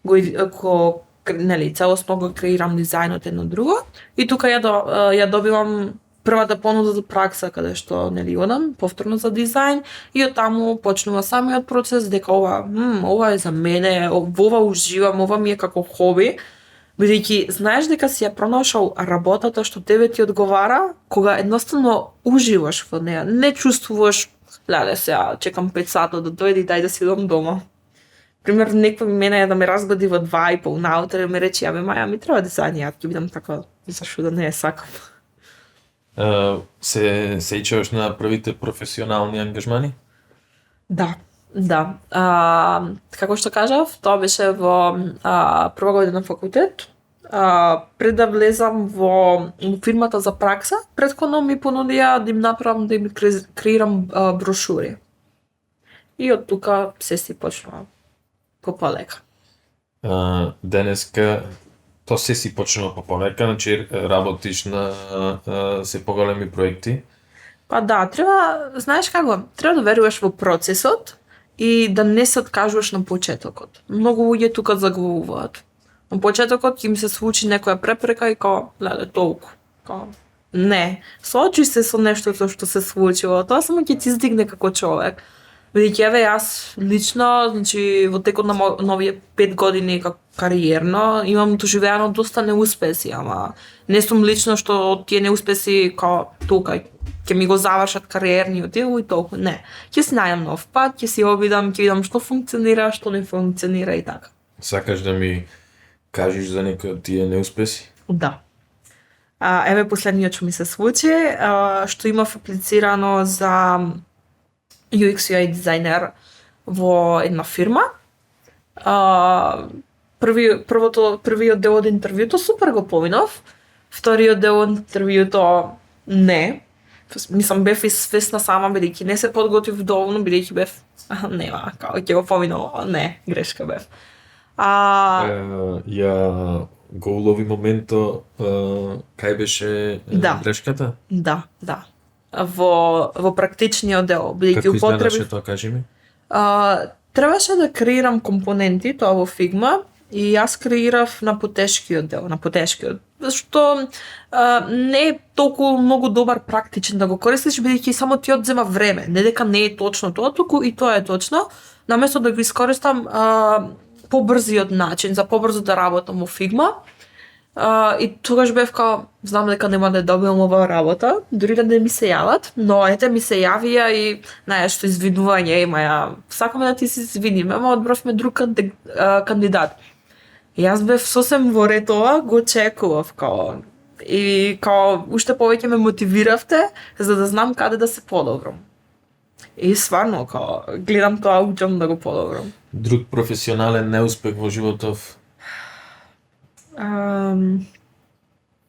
нели, целосно го креирам дизајнот едно друго и тука ја добивам првата понуда за пракса каде што нели одам повторно за дизајн и од таму почнува самиот процес дека ова е за мене, во ова уживам, ова ми е како хоби. Бидејќи знаеш дека си ја пронашал работата што тебе ти одговара, кога едноставно уживаш во неа, не чувствуваш, леле сега чекам 5 сата да дојде и дај да си идам дома. Пример, некој мене е да ме разгоди во 2:30 наутре и ме рече, абе Маја, ми треба дизајн, ја ќе бидам така, зашто да не ја сакам. Се сеќаваш на првите професионални ангажмани? Да. Како што кажав, тоа беше во прва година факултет. Пред да влезам во фирмата за пракса, претходно ми понудија да им направам, да им креирам брошури. И од тука се си почнува полека. Денеска тоа се си почнува полека, значи работиш на се поголеми проекти. Па да, знаеш како, треба да веруваш во процесот и да не се откажуваш на почетокот. Многу луѓе тука заглавуваат. На почетокот им се случи некоја препрека и као, леле, толку. Не, соочи се со нештото што се случило, тоа само ќе ти издигне како човек. Бидејќи еве јас лично, значи во текот на новите 5 години како кариерно имам доживеано доста неуспеси, ама не сум лично што од тие неуспеси као тука ќе ми го завршат кариерниот дел и толку. Не. Ќе си најдам нов пат, ќе си обидам, ќе видам што функционира, што не функционира и така. Сакаш да ми кажеш за некој од тие неуспеси? Да. Еве последниот што ми се случи, што имав аплицирано за UX UI дизајнер во една фирма. Првиот дел од интервјуто супер го поминав. Вториот дел од интервјуто не. Мислам бев и свесна сама бидејќи не се подготвив доволно, бидејќи бев нема, како ќе го поминав, не, грешка бев. Ја го улови моментот кај беше грешката? Да. Во практичниот дел, бидејќи употребив. Како изгледаше тоа, кажи ми? Требаше да креирам компоненти, тоа во Figma, и јас креирав на потешкиот дел, зашто не е толку многу добар практичен да го користиш, бидејќи само ти одзема време, не дека не е точно тоа, туку и тоа е точно, наместо да го искористам побрзиот начин, за побрзо да работам во Figma. И тогаш бев као, знам дека нема да добиам оваа работа, дури да не ми се јават, но ете ми се јавија и знаеш што извинување, Маја, сакаме да ти се извиниме, ама одбравме друг кандидат. И јас бев сосем во ретова, го чекував као и као уште повеќе ме мотивиравте за да знам каде да се подобрам. И стварно као гледам тоа, учам да го подобрам. Друг професионален неуспех во животов?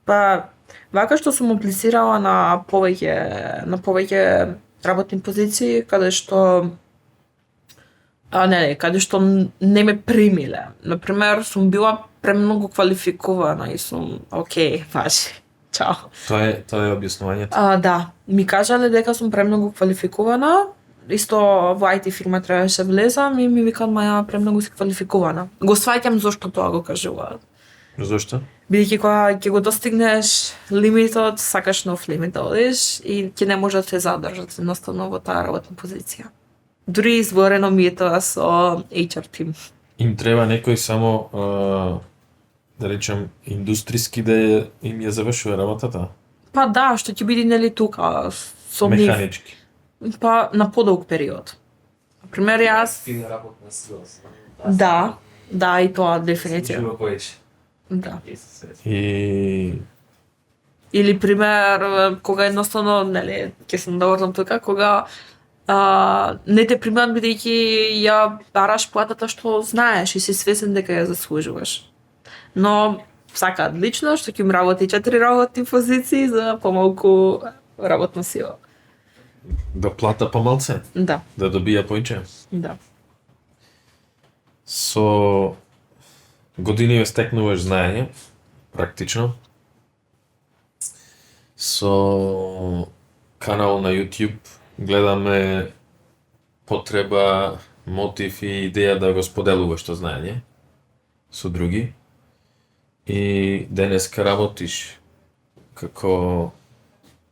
Па вака што сум аплицирала на повеќе работни позиции каде што каде што не ме примиле. Например, сум била премногу квалификувана и сум важи. Чао. Тоа е објаснувањето. Да, ми кажале дека сум премногу квалификувана. Исто во IT фирма требаше влезам и ми викаат Маја, премногу си квалификувана. Го сваќам зошто тоа го кажуваат. Зошто? Бидејќи кога ќе го достигнеш лимитот, сакаш нов лимит да одиш и ќе не може да те задржат едноставно во таа работна позиција. Дури изворено ми е тоа со HR тим. Им треба некој само, да речем, индустријски да им ја завршува работата? Па да, што ќе биде нели тука со нив, Механички. па на подолг период. Например, јас И работна сила. да, и тоа дефиниција. Живо повеќе. Да. И Или пример кога едноставно, нели, ќе се наврзам тука, кога не те примат бидејќи ја бараш платата што знаеш и си свесен дека ја заслужуваш. Но сакаат лично што ќе им работи 4 работни позиции за помалку работна сила. да плата помалце, Да, да добија поиќе. да. Со години стекнуваш знаење, практично. Со канал на YouTube гледаме потреба, мотив и идеја да го споделуваш тоа знаење со други. И денеска работиш како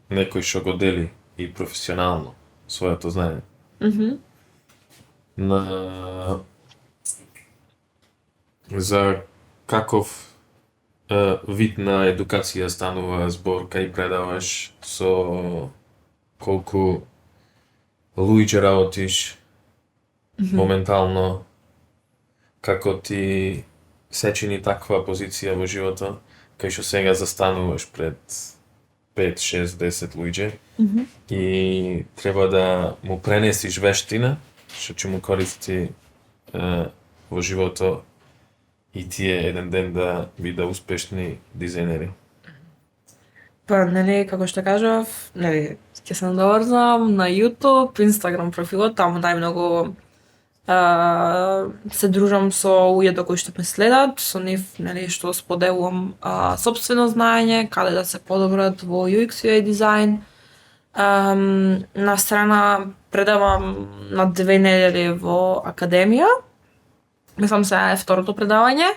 некој што го дели и професионално своето знаење. На за каков вид на едукација станува збор кај предаваш, со колку луѓе работиш моментално, како ти се чини таква позиција во животот, кај што сега застануваш пред 5, 6, 10 луѓе и треба да му пренесиш вештина, што ќе му користи во животот и тие еден ден да биде успешни дизајнери. Па, нели, како што кажав, нели, ќе се надоврзам на YouTube, Instagram профилот, таму најмногу се дружам со луѓето кои што ме следат, со нив, нели, што споделувам сопствено знаење, каде да се подобрат во UX UI дизајн. На страна предавам на 2 недели во академија. Мислам се е второто предавање.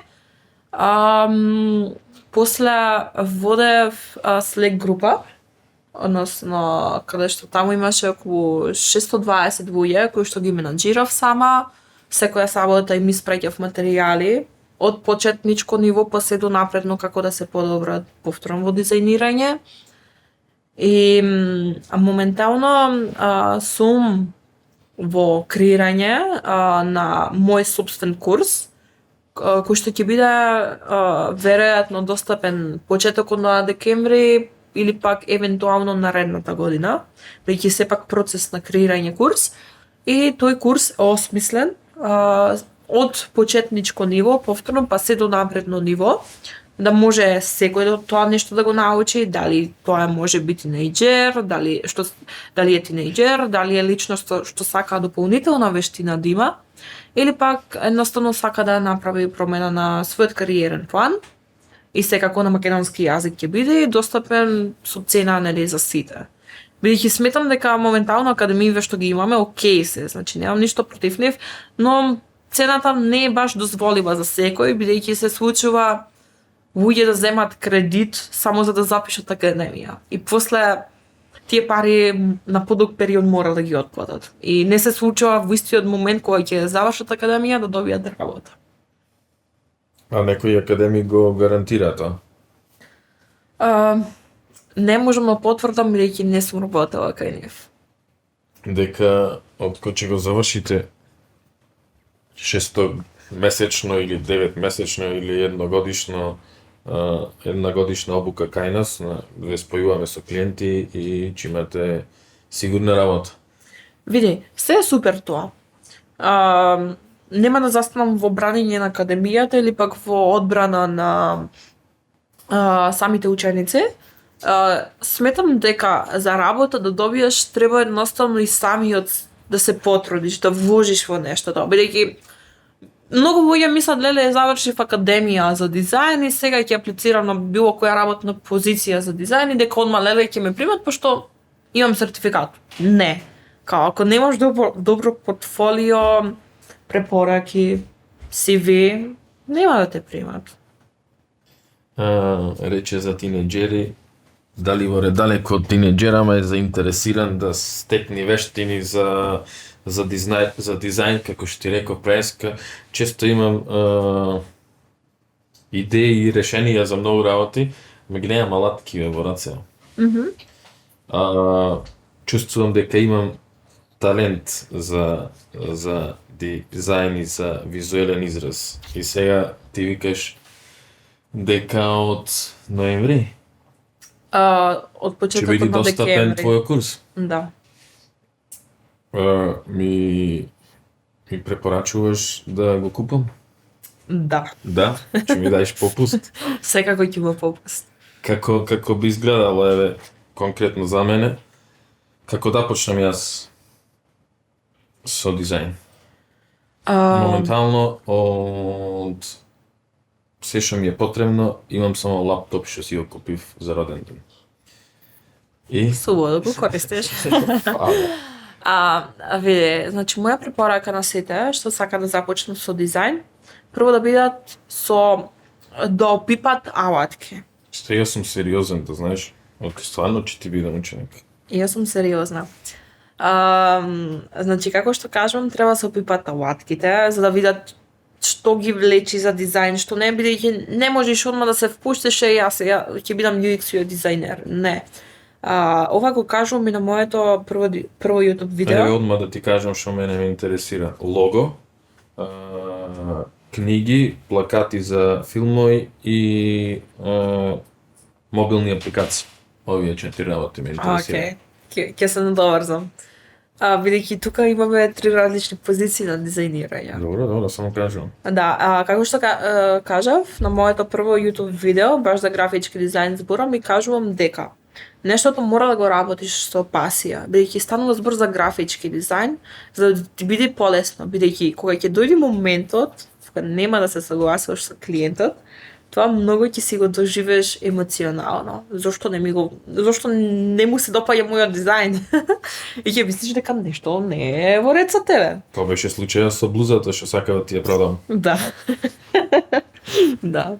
После водев Slack група, односно каде што таму имаше околу 620 луѓе кои што ги менаџирав сама. Секоја сабота им испраќав материјали од почетничко ниво па се до напредно како да се подобрат повторно во дизајнирање. И моментално сум во креирање на мој собствен курс, кој што ќе биде веројатно достапен почетокот на декември или пак евентуално наредната година, веќе сепак процес на креирање курс. И тој курс е осмислен од почетничко ниво, повторно па се до напредно ниво, да може секој тоа нешто да го научи, дали тоа може би тинејџер, дали е тинејџер, дали е личност што сака дополнителна вештина да има, или пак едноставно сака да направи промена на својот кариерен план и секако на македонски јазик ќе биде достапен со цена, нели, за сите. Бидејќи сметам дека моментално академиите што ги имаме окей се, значи немам ништо против нив, но цената не е баш дозволива за секој, бидејќи се случува луѓе да земат кредит само за да запишат академија. И после тие пари на подолг период мора да ги отплатат. И не се случува во истиот момент кога ќе завршат академија да добијат работа. А некој академик го гарантира тоа? Не можам да потврдам бидејќи не сум работела кај нив. Дека откако ќе го завршите 6 месечно или 9 месечно или една годишна обука кај нас, ве спојуваме со клиенти и ќе имате сигурна работа. Види, се е супер тоа. Нема да застанам во браниње на академијата или пак во одбрана на самите ученици. Сметам дека за работа да добиеш треба едноставно и самиот да се потрудиш, да вложиш во нештото, бидејќи многу луѓе мислат, леле, завршив академија за дизајн и сега ќе аплицирам на било која работна позиција за дизајн и дека одма, леле, ќе ме примат пошто имам сертификат. Не. Ако немаш добро портфолио, препораки, CV, нема да те примат. рече за тинеџери, дали во редалеко од тинеџерама е заинтересиран да стекне вештини за дизајн, како што ти реков преска, често имам идеи и решенија за многу работи, меѓу немам алатки во раце. Чувствувам дека имам талент за дизајн и за визуелен израз. И сега ти викаш дека од ноември Од ќе почетокот биде на достапен декември. твојот курс. Да. Ми препорачуваш да го купам? Да. Да, ќе ми даеш попуст. Секако ќе има попуст. Како би изгледало, еве, конкретно за мене, како да почнам јас со дизајн? Моментално од се што ми е потребно, имам само лаптоп што си го купив за роден ден. И Слободно го користиш. Види, значи моја препорака на сите што сака да започнат со дизајн, прво да бидат да опипат алатки. што јас сум сериозен, да знаеш, стварно ќе ти бидам ученик. И јас сум сериозна. Значи, како што кажувам, треба да се опипат алатките, за да видат што ги влечи за дизајн, што не, бидејќи не можеш одма да се впуштиш јас ќе бидам UX UI дизајнер. Не. Ова го кажувам и на моето прво YouTube видео. Еве одма да ти кажам што мене ме интересира. Лого, книги, плакати за филмови и мобилни апликации. Овие 4 работи ме интересира. Океј. Ќе се надоврзам. Бидејќи тука имаме 3 различни позиции на дизајнирање. Добро, само кажувам. Да, како што кажав, на моето прво YouTube видео, баш за графички дизајн зборам и кажувам дека нештото мора да го работиш со пасија, бидејќи станува збор за графички дизајн, за да ти биде полесно, бидејќи кога ќе дојде моментот кога нема да се согласуваш со клиентот, тоа многу ќе си го доживееш емоционално. Зошто не му се допаѓа мојот дизајн? И ќе мислиш дека нешто не е во ред со тебе. Тоа беше случајот со блузата што сака да ти ја продам. Да. Да.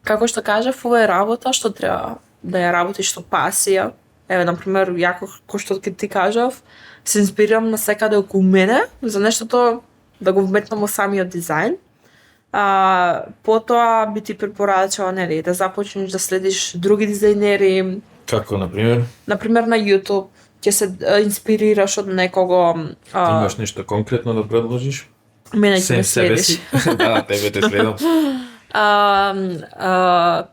Како што кажав, ова е работа што треба да ја работиш со пасија. Еве, например, ја кој што ти кажав, се инспирирам на секаде околу мене за нештото да го вметнам во самиот дизајн. Потоа би ти препорачала, нели, да започнеш да следиш други дизајнери. Како, например? Например, на YouTube ќе се инспирираш од некого. Имаш нешто конкретно да предложиш? Мене ќе ме Себе следиш. си. Да, тебе те следам.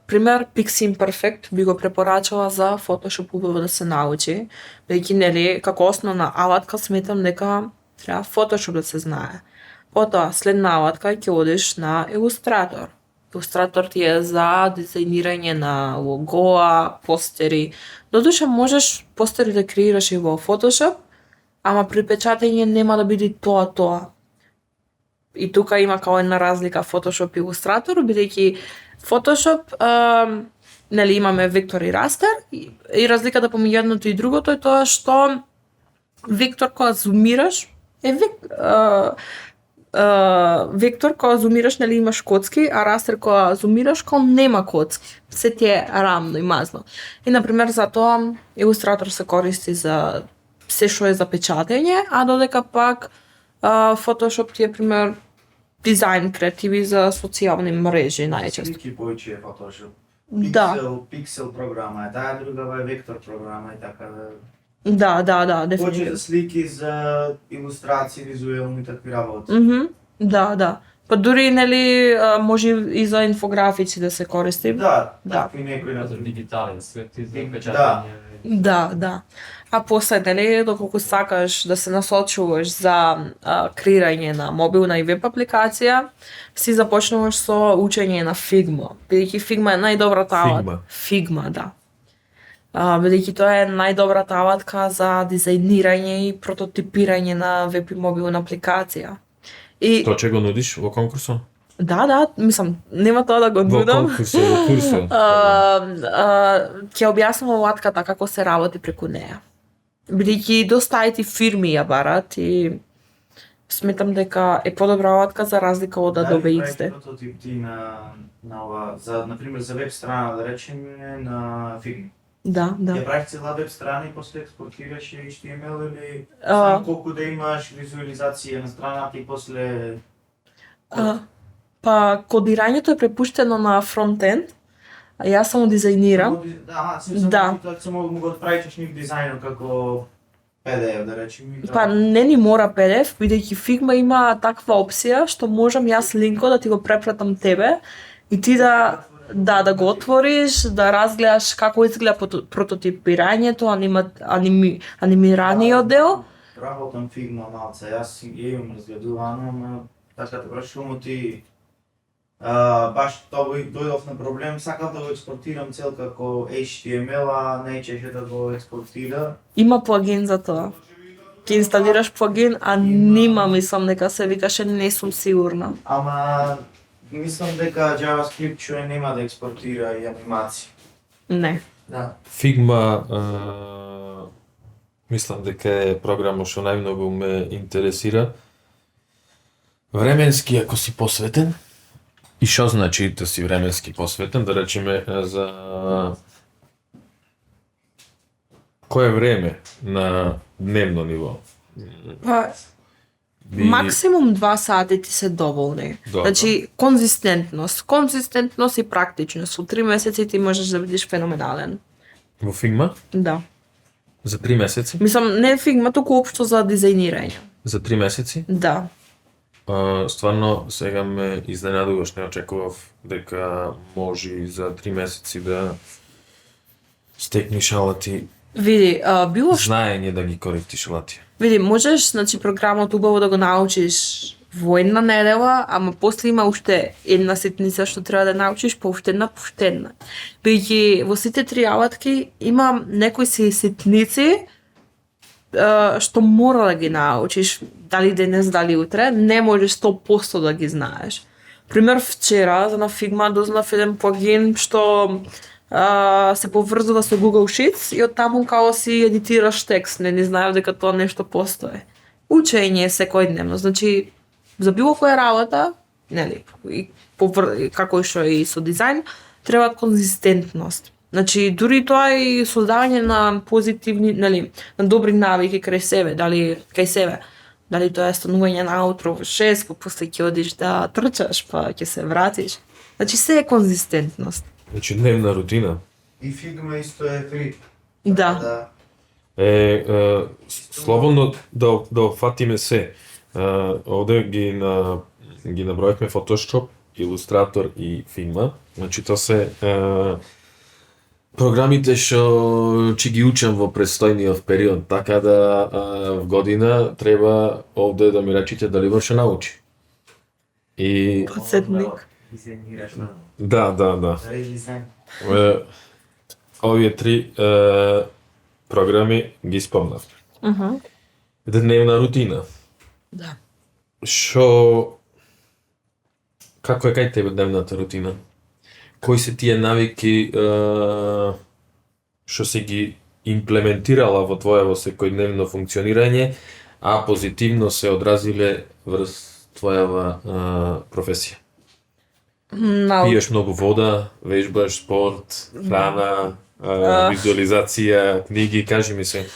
Пример, Pixie Imperfect би го препорачала за Photoshop убаво да се научи, бидејќи нели како основна алатка сметам дека треба Photoshop да се знае. Потоа, следна алатка ќе одиш на Illustrator. Illustrator ти е за дизајнирање на логоа, постери. Додуше можеш постери да креираш и во Photoshop, ама при печатење нема да биде тоа. И тука има као една разлика Photoshop и Illustrator, бидејќи Photoshop нели имаме вектор и растер и разликата помеѓу едното и другото е тоа што вектор кога зумираш е вектор кога зумираш нели имаш коцки, а растер кога зумираш кога нема коцки. Се ти е рамно и мазно. И на пример за тоа Illustrator се користи за се што е за печатење, а додека пак Photoshop ти е пример дизајн креативи за социјални мрежи најчесто. Слики повеќе е Photoshop. Да. Pixel програма е, таа другава е вектор програма и така да. Да, Повеќе дефинитивно. за слики, за илустрации, визуелни такви работи. Да. Па дури нели може и за инфографици да се користи. Да, Да. такви некои на За дигитален свет и за Да. печатање. Да. А после, нели, доколку сакаш да се насочуваш за креирање на мобилна и веб апликација, си започнуваш со учење на Figma. Бидејќи Figma е најдобрата алатка. Figma, да. Бидејќи тоа е најдобрата алатка за дизајнирање и прототипирање на веб и мобилна апликација. И Тоа ќе го нудиш во конкурсот? да, мислам, нема тоа да го Во нудам. конкурсот, во курсот. Ќе објаснам алатката како се работи преку неа. Бидејќи доста IT фирми ја барат и сметам дека е подобра алатка за разлика од Adobe Дали XD. правиш прототип ти на ова, за, например, за веб страна, да речеме, на Figma? Да, да. Ја правиш цела веб страна и после експортираш ја HTML или А. само колку да имаш визуализација на страната и после... Па кодирањето е препуштено на фронтенд, а јас само дизајнирам. Да, Да. Тоа само го правиш нив дизајнот како PDF, да речеме. и Па не ни мора PDF, бидејќи Figma има таква опција што можам јас линкот да ти го препратам тебе и ти да го отвориш, да разгледаш како изгледа прототипирањето, анимираниот дел. Работам Figma малце, јас ја имам разгледувано, ама така те прашувам ти баш тоа дојдов на проблем, сакав да го експортирам цел како HTML, а не чеше да го експортира. Има плагин за тоа. Ќе инсталираш плагин, а нима мислам дека се викаше, не сум сигурна. Ама мислам дека JavaScript што нема да експортира и анимации. Не. Да. Figma, мислам дека е програма што најмногу ме интересира. Временски ако си посветен, и што значи да си временски посветен, да речеме за кое време на дневно ниво? Па, максимум 2 сати ти се доволни. Добро. Значи, конзистентност и практичност. Во 3 месеци ти можеш да бидеш феноменален. Во Figma? Да. За 3 месеци? Мислам, не Figma, туку општо за дизајнирање. За 3 месеци? Да. Стварно, сега ме изненадуваш, не очекував дека може и за 3 месеци да стекнеш алати, Види, било што знаење да ги користиш алати. Види, можеш, значи, програмот убаво да го научиш во една недела, ама после има уште една ситница што треба да научиш, по уште една. Бидејќи во сите 3 алатки има некои си ситници што мора да ги научиш, дали денес, дали утре, не можеш 100% да ги знаеш. Пример, вчера за на Figma дознав еден плагин што се поврзува со Google Sheets и оттаму као си едитираш текст, не знаев дека тоа нешто постои. Учење секојдневно, значи за било која работа, нели, и како и што и со дизајн, треба конзистентност. Значи дури тоа и создавање на позитивни, нели, на добри навики крај себе, кај себе. Дали тоа е станување на утро во 6, па после ќе одиш да трчаш, па ќе се вратиш. Значи се е конзистентност. Значи дневна рутина. И Figma исто е фри. Да. Слободно да опфатиме се. Овде ги набројавме Photoshop, Illustrator и Figma. Значи тоа се програмите што ќе ги учам во престојниот период, така да в година треба овде да ми речете дали го ќе научи. И Подсетник. Дизајнираш на да. редизајн. Овие 3 програми ги спомнав. Дневна рутина. Да. Како е кај тебе дневната рутина? Кои се тие навики што се ги имплементирала во твоево секојдневно функционирање, а позитивно се одразиле врз твојава професија? Пиеш многу вода, вежбаш, спорт, храна, визуализација, книги, кажи ми се.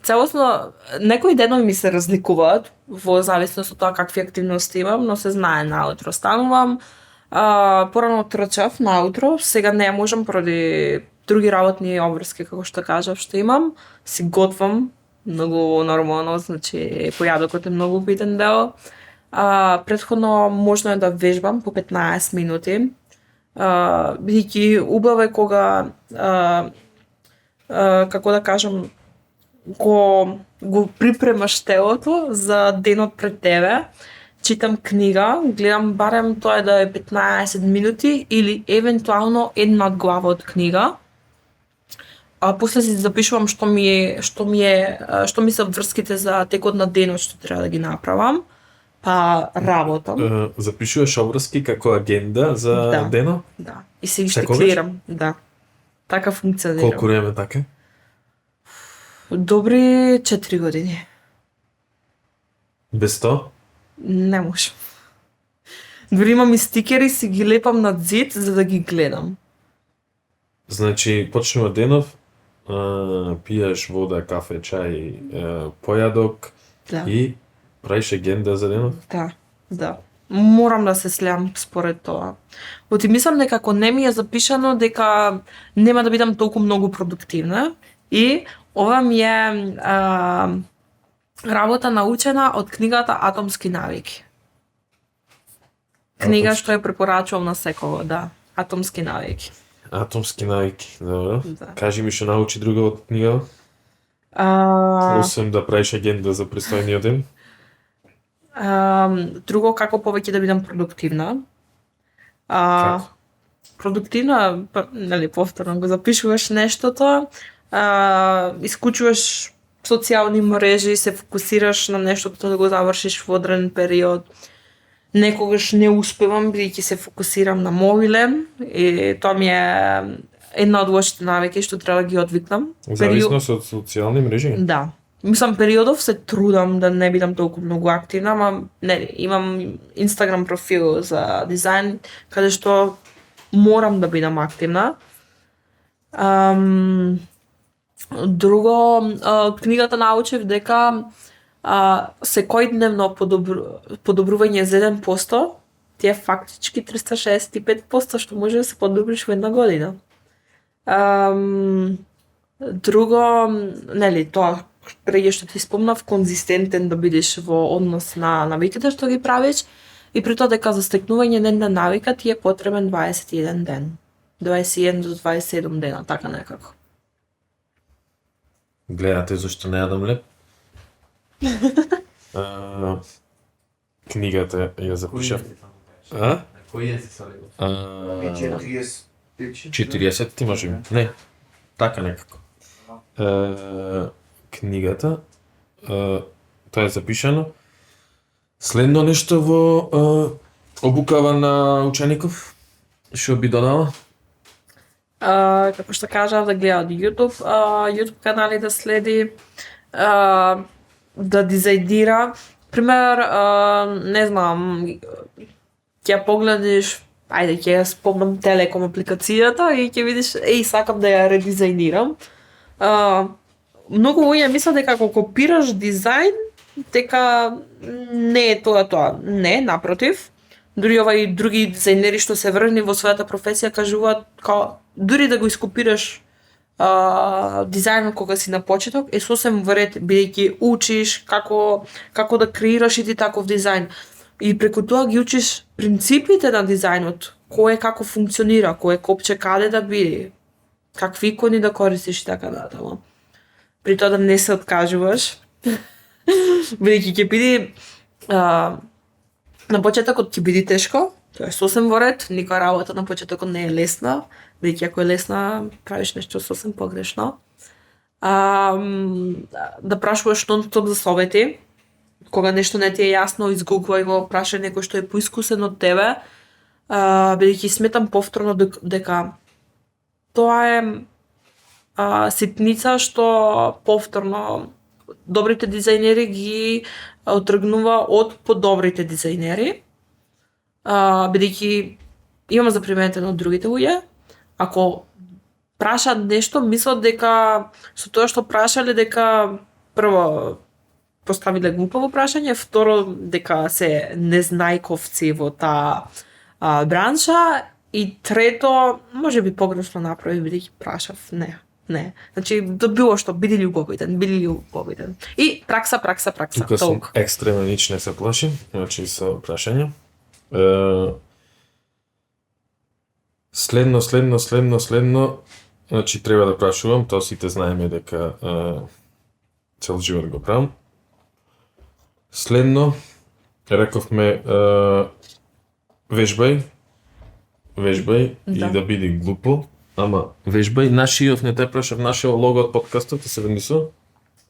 Целосно, некои денови ми се разликуваат во зависност од тоа какви активности имам, но се знае наутро станувам. Порано трчав наутро, сега не можам поради други работни обврски, како што кажав, што имам. Си готвам многу нормално, значи појадокот е многу битен дел. Претходно можно е да вежбам по 15 минути. Бидејќи убаво е кога како да кажам, го припремаш телото за денот пред тебе. Читам книга, гледам барем тоа да е 15 минути или евентуално една глава од книга. После си запишувам што ми се врските за текот на денот што треба да ги направам. Па работам. Запишуваш обврски како агенда за денот? Да. И си ги штеклирам. Да. Така функционира. Колку време така? Добри 4 години. Без то? Не можам. Дори имам и стикери, си ги лепам на зид за да ги гледам. Значи, почнува денов, пиеш вода, кафе, чај, појадок Да. и правиш агенда за денов? Да. Морам да се слеам според тоа. Оти мислам дека ако не ми е запишано дека нема да бидам толку многу продуктивна и ова ми е работа научена од книгата Атомски навики. Книга што ја препорачувам на секого, да. Атомски навики. Атомски навики, добро. Да. Кажи ми што научи друго од книга, освен да правиш агенда за престојниот ден. Друго, како повеќе да бидам продуктивна. Како? Продуктивна, нели, повторно го запишуваш нештото, исклучуваш социјални мрежи, се фокусираш на нештото да го завршиш во одреден период. Некогаш не успевам, бидејќи се фокусирам на мобилен и тоа ми е една од лошите навики што треба да ги одвикнам. Зависност од социјални мрежи? Да. Мислам, периодов се трудам да не бидам толку многу активна, ама не, имам Инстаграм профил за дизајн, каде што морам да бидам активна. Друго, книгата научив дека секојдневно подобрување за 1%, ти е фактички 365% што може да се подобриш во една година. Друго, нели, тоа преќе што ти спомнав, конзистентен да бидеш во однос на навиките што ги правиш и при тоа дека за стекнување на една навика ти е потребен 21 ден. 21 до 27 дена, така некако. Гледате зашто не јадам леп? Книгата ја запишав. А? Кој јазик се лего? 40 40 може би. Не, така некако. Книгата, тоа е запишано. Следно нешто во обукава на учеников, што би додала? Како што кажав, да гледа од YouTube канали да следи, да дизајнира. Пример, не знам, ќе ја погледнеш, ајде ќе ја спомнам Телеком апликацијата и ќе видиш, сакам да ја редизајнирам. Многу луѓе мислат дека ако копираш дизајн, дека не е тоа. Не, напротив. Дури ова и други дизајнери што се врвни во својата професија кажуваат као дури да го ископираш дизајнот кога си на почеток е сосем во ред, бидејќи учиш како да креираш и ти таков дизајн. И преку тоа ги учиш принципите на дизајнот, кој е како функционира, кој е копче каде да биде, какви икони да користиш и така натаму. При тоа да не се откажуваш, бидејќи ќе биде на почетокот ќе биде тешко, тоа е сосем во ред, никоја работа на почетокот не е лесна, бидејќи ако е лесна, правиш нешто сосем погрешно. Да прашуваш нон-стоп за совети, кога нешто не ти е јасно, изгуглај го, прашај некој што е поискусен од тебе, бидејќи сметам повторно дека тоа е ситница што повторно добрите дизајнери ги отргнува од подобрите дизајнери, бидејќи имам заприметено од другите луѓе, ако прашаат нешто, мислат дека со тоа што прашале дека прво поставиле глупаво прашање, второ дека се незнајковци во таа бранша и трето можеби погрешно направи бидејќи прашав. Не. Значи, било што, биди љубовитен. И пракса. Тука сум толку. екстремно нич не се плашим, значи со прашање. Следно, значи треба да прашувам, тоа сите знаеме дека цел живот го правам. Следно, рековме вежбај и да биде глупо, ама вежбај, нашиот не те прашав, нашиот лого од подкастот ти се венисува?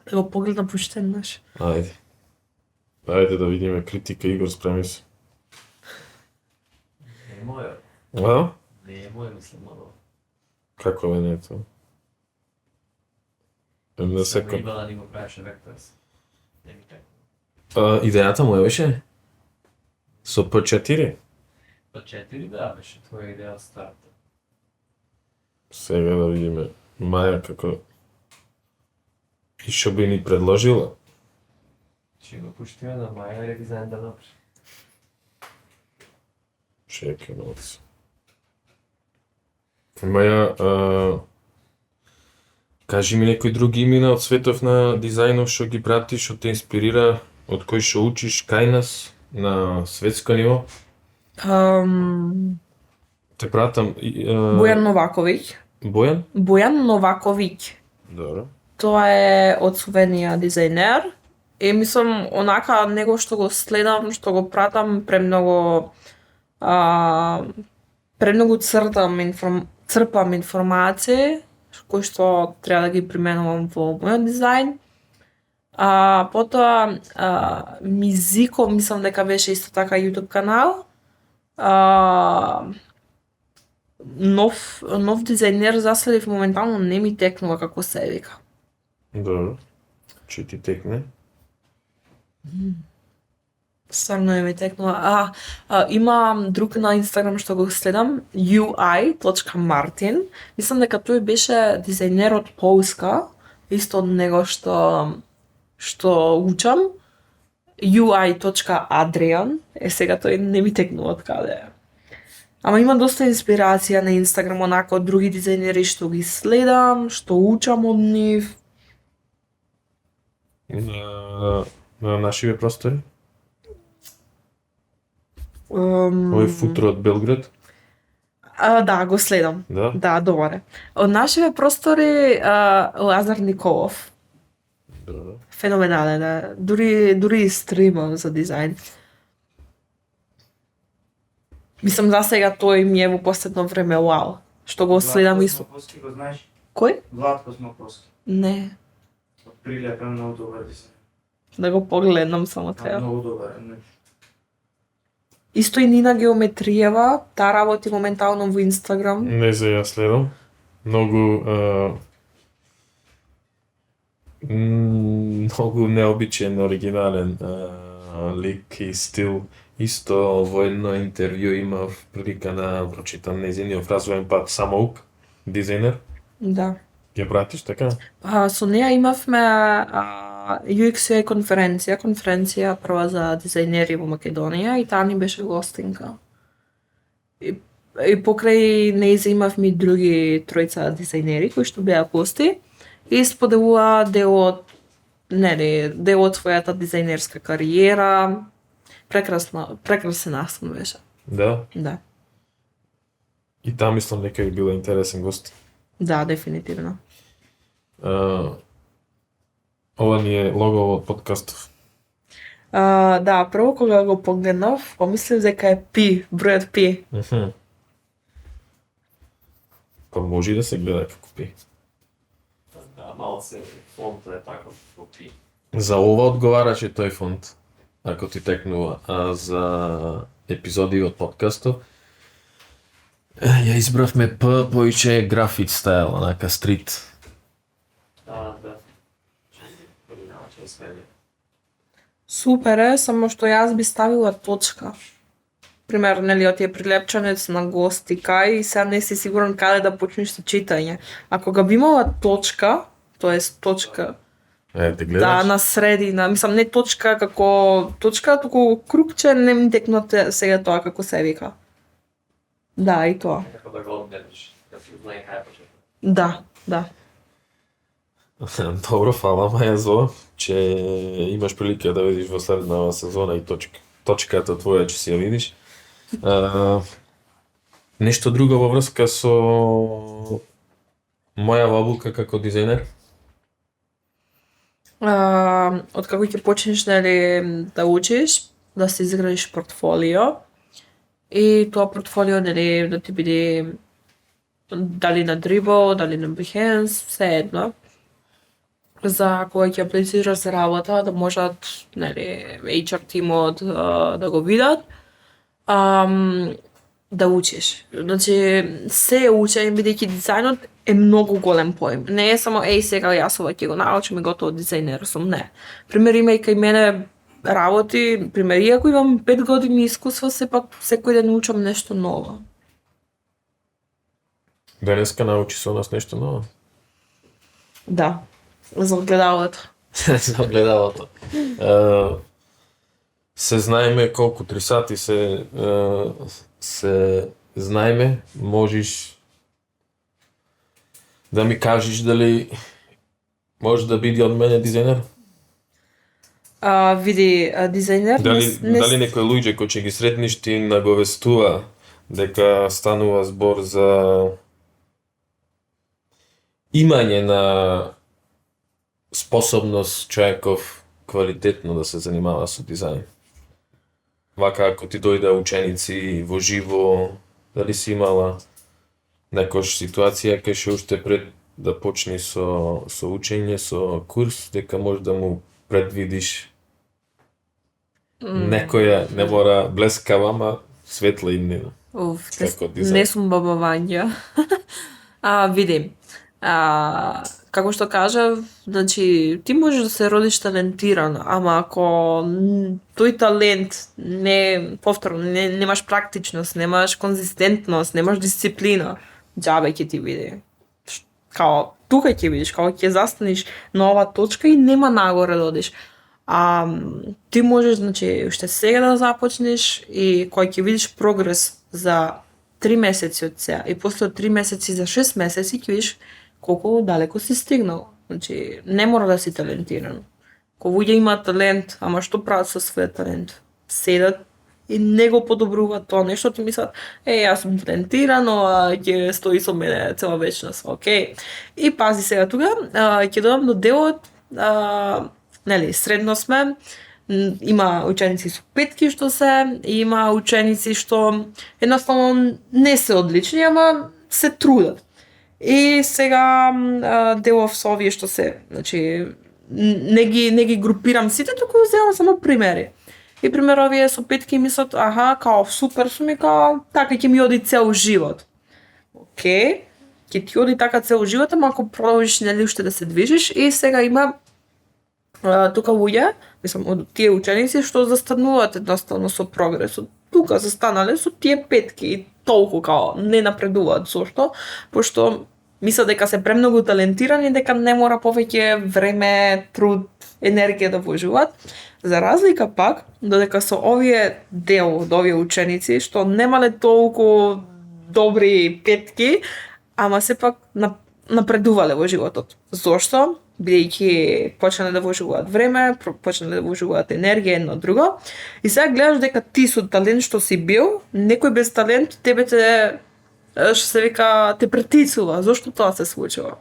Да го погледам поштен наш. Ајде да видиме критика Игор, спреми се. Не е моја. А? Не е моја, мислам, мало. Како не е тоа? На секој. Имала ни го правеше векторс. Не ми така. Идејата му беше со P4. Па 4 да беше твоја идеја од старт. Сега да видиме Маја како и што би ни предложила. Ще го пуштиме на Маја и дизајн да направи. Чекай малце. Маја, кажи ми некои други имена од светов на дизајнов што ги пратиш, што те инспирира, од кои што учиш кај нас на светско ниво. Те пратам Бојан Новаковиќ. Бојан? Бојан Новаковиќ. Добро. Тоа е од Словенија дизајнер. И мислам, онака него што го следам, што го пратам, премногу црпам информации кои што треба да ги применувам во мојот дизајн. Потоа Мизико, мислам дека беше исто така YouTube канал. Нов дизајнер заследив моментално не ми текнува како се вика. Добро. Че ти текне? Стварно не ми текнува. Има друг на Инстаграм што го следам, ui.martin. Мислам дека тој беше дизајнер од Полска, исто од него што учам. ui.adrian. Сега тој не ми текнува од каде е. Ама има доста инспирација на Инстаграм, онака од други дизајнери што ги следам, што учам од нив. На нашиве простори? Овој футро од Белград? Да, го следам. Да? Да, добре. Од нашиве простори Лазар Николов. Добро. Феноменален е. Дури стримам за дизајн. Мислам за сега тој ми е во последно време вау. Што го следам исто. Смоковски го знаеш? Кој? Владко Смоковски. Не. Од Прилепа многу добар дизајн. Да го погледнам само треба. Многу добар. Исто и Нина Геометриева, таа работи моментално во Инстаграм. Не за ја следам. Многу необичен, оригинален лик и стил. Исто во едно интервју имав прилика да прочитам нејзиниот развоен пат самоук, дизајнер. Да. Ја пратиш така? Со неа имавме UX/UI конференција прва за дизајнери во Македонија и таа ни беше гостинка. И покрај нејзе имавме и други тројца дизајнери кои што беа гости и споделува дел од својата дизајнерска кариера. Прекрасен настан беше. Да. Да. И таа мислам дека би била интересен гост. Да, дефинитивно. Ова ни е лого од подкастов. Да, прво кога го погледнав, помислив дека е пи, бројот пи. Па може и да се гледа како пи. Да, малце фонтот е таков во пи. За ова одговараше тој фонд, ако ти текнува, а за епизоди од подкастов ја избравме П, поише графит стайл, онака стрит. Да. Супер е, само што јас би ставила точка. Пример, од тие прилепчанец на гости кај и сега не си сигурен каде да почнеш со читање. Ако ga би имала точка, тоест точка, Те гледаш? да, на средина, мислам не точка како точка, туку кругче, не ми текнате сега тоа како се вика. Да, и тоа. Како да го одгледаш, да си знае кај почне. Да. Добро, фала Маја за ова, че имаш прилика да видиш во следната сезона и точката твоја че си ја видиш. Нешто друго во врска со моја вабулка како дизајнер? Од како ќе почнеш да учиш, да си изградиш портфолио и тоа портфолио да ти биде дали на Dribbble, дали на Behance, се едно. За кога ќе аплицираш за работа, да можат HR тимот да го видат. Да учиш. Значи, се учење, бидејќи дизајнот е многу голем поим. Не е само сега јас ова ќе го научам и готово дизајнер сум, не. Пример, има и кај мене работи, пример, иако имам 5 години искуство, сепак секој ден учам нешто ново. Денеска научи со нас нешто ново. Да, за огледалото. За огледалото. Се знаеме колку 3 сати се знаеме, можеш да ми кажеш дали може да биде од мене дизајнер? Види, дизајнер Дали некои луѓе кои ќе ги сретнеш ти наговестува дека станува збор за имање на способност човеков квалитетно да се занимава со дизајн. Вака ако ти дојде ученици во живо, дали си имала некош ситуација кај што уште пред да почни со учење, со курс, дека може да му предвидиш некоја, не мора блескава, ама светла иднина. Како дизајн. не сум баба Вања. Види, како што кажав, значи ти можеш да се родиш талентиран, ама ако тој талент немаш практичност, немаш конзистентност, немаш дисциплина, џабе ќе ти биде. Као тука ќе видиш, као ќе застанеш на оваа точка и нема нагоре да одиш. Ти можеш, значи, уште сега да започнеш и кога ќе видиш прогрес за 3 месеци од сега и после 3 месеци за 6 месеци ќе видиш колку далеко си стигнал. Значи, не мора да си талентиран. Кога луѓе имаат талент, ама што прават со својот талент? Седат и не го подобруваат тоа нешто, ти мислат, јас сум талентиран, но ќе стои со мене цела вечност. Океј. И пази сега тука, ќе додам до делот, нели, средно сме, има ученици со петки што се, има ученици што едноставно не се одлични, ама се трудат. И сега делов со овие што се, значи не ги групирам сите, туку земам само примери. И пример овие со петки мислат, као супер сум и као така ќе ми оди цел живот. Океј, ќе ти оди така цел живот, ама ако продолжиш нели уште да се движиш. И сега има тука луѓе, мислам, од тие ученици што застануваат едноставно со прогресот. Тука застанале со тие петки и толку као не напредуваат. Зошто? Пошто мислат дека се премногу талентирани, дека не мора повеќе време, труд, енергија да вложуваат. За разлика пак, додека со овие дел од овие ученици што немале толку добри петки, ама сепак напредувале во животот. Зошто? Бидејќи почнале да вложуваат време, почнале да вложуваат енергија едно друго. И сега гледаш дека ти со талент што си бил, некој без талент тебе што се вика те претицува. Зошто тоа се случува?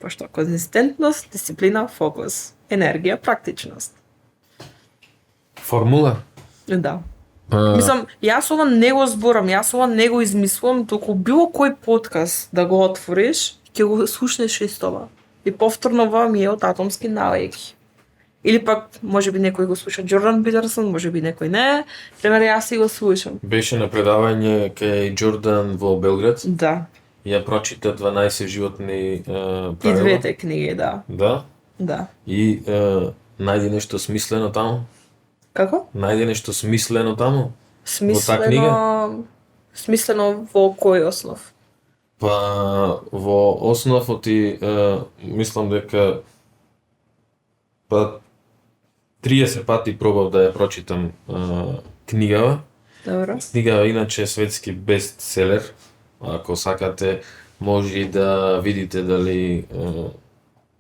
Пошто конзистентност, дисциплина, фокус, енергија, практичност. Формула? Да. Мислам, јас ова не го зборам, јас ова не го измислувам, туку било кој подкаст да го отвориш, ќе го слушнеш истова. И повторно ова ми е од атомски навики. Или пак, може би некој го слуша Џордан Питерсон, може би некој не. Пример, јас си го слушам. Беше на предавање кај Џордан во Белград. Да. Ја прочита 12 животни правила. И двете книги, да. Да? Да. И најде нешто смислено таму? Како? Најде нешто смислено таму? Смислено во кој основ? Па во основот и мислам дека 30 пати пробав да ја прочитам книгава. Добро. Книгава иначе е светски бестселер. Ако сакате, може и да видите дали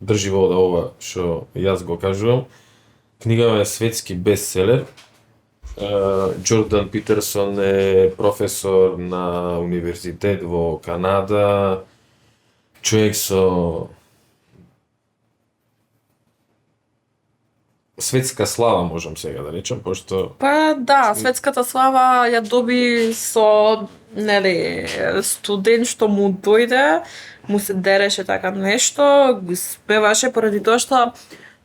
држи вода ова што јас го кажувам. Книгава е светски бестселер. Џордан Питерсон е професор на универзитет во Канада. Човек со светска слава, можам сега да речам, пошто Па да, светската слава ја доби со студент што му дојде, му се дереше така нешто, го спеваше поради тоа што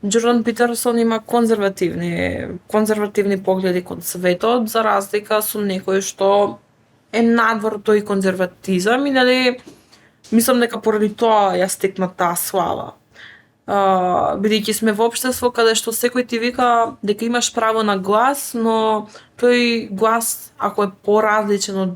Џордан Питерсон има конзервативни погледи кон светот, за разлика со некој што е надвор тој конзерватизам и мислам дека поради тоа ја стекна таа слава. Бидејќи сме во општество каде што секој ти вика дека имаш право на глас, но тој глас ако е поразличен од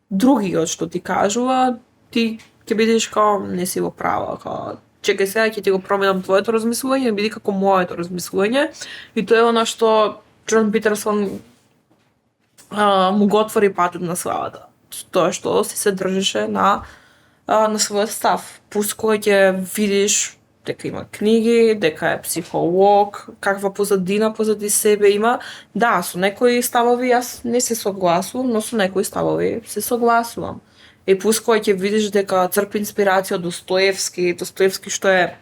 другиот што ти кажува, ти ќе бидеш као не си во право, као чекај сега ќе ти го променам твоето размислување, биди како моето размислување. И тоа е она што Джордан Питерсон му го отвори патот на славата. Тоа што си се држеше на својот став. Пус кога ќе видиш дека има книги, дека е психолог, каква позадина позади себе има. Да, со некои ставови јас не се согласувам, но со некои ставови се согласувам. И пус кога ќе видиш дека црпи инспирација од Достоевски што е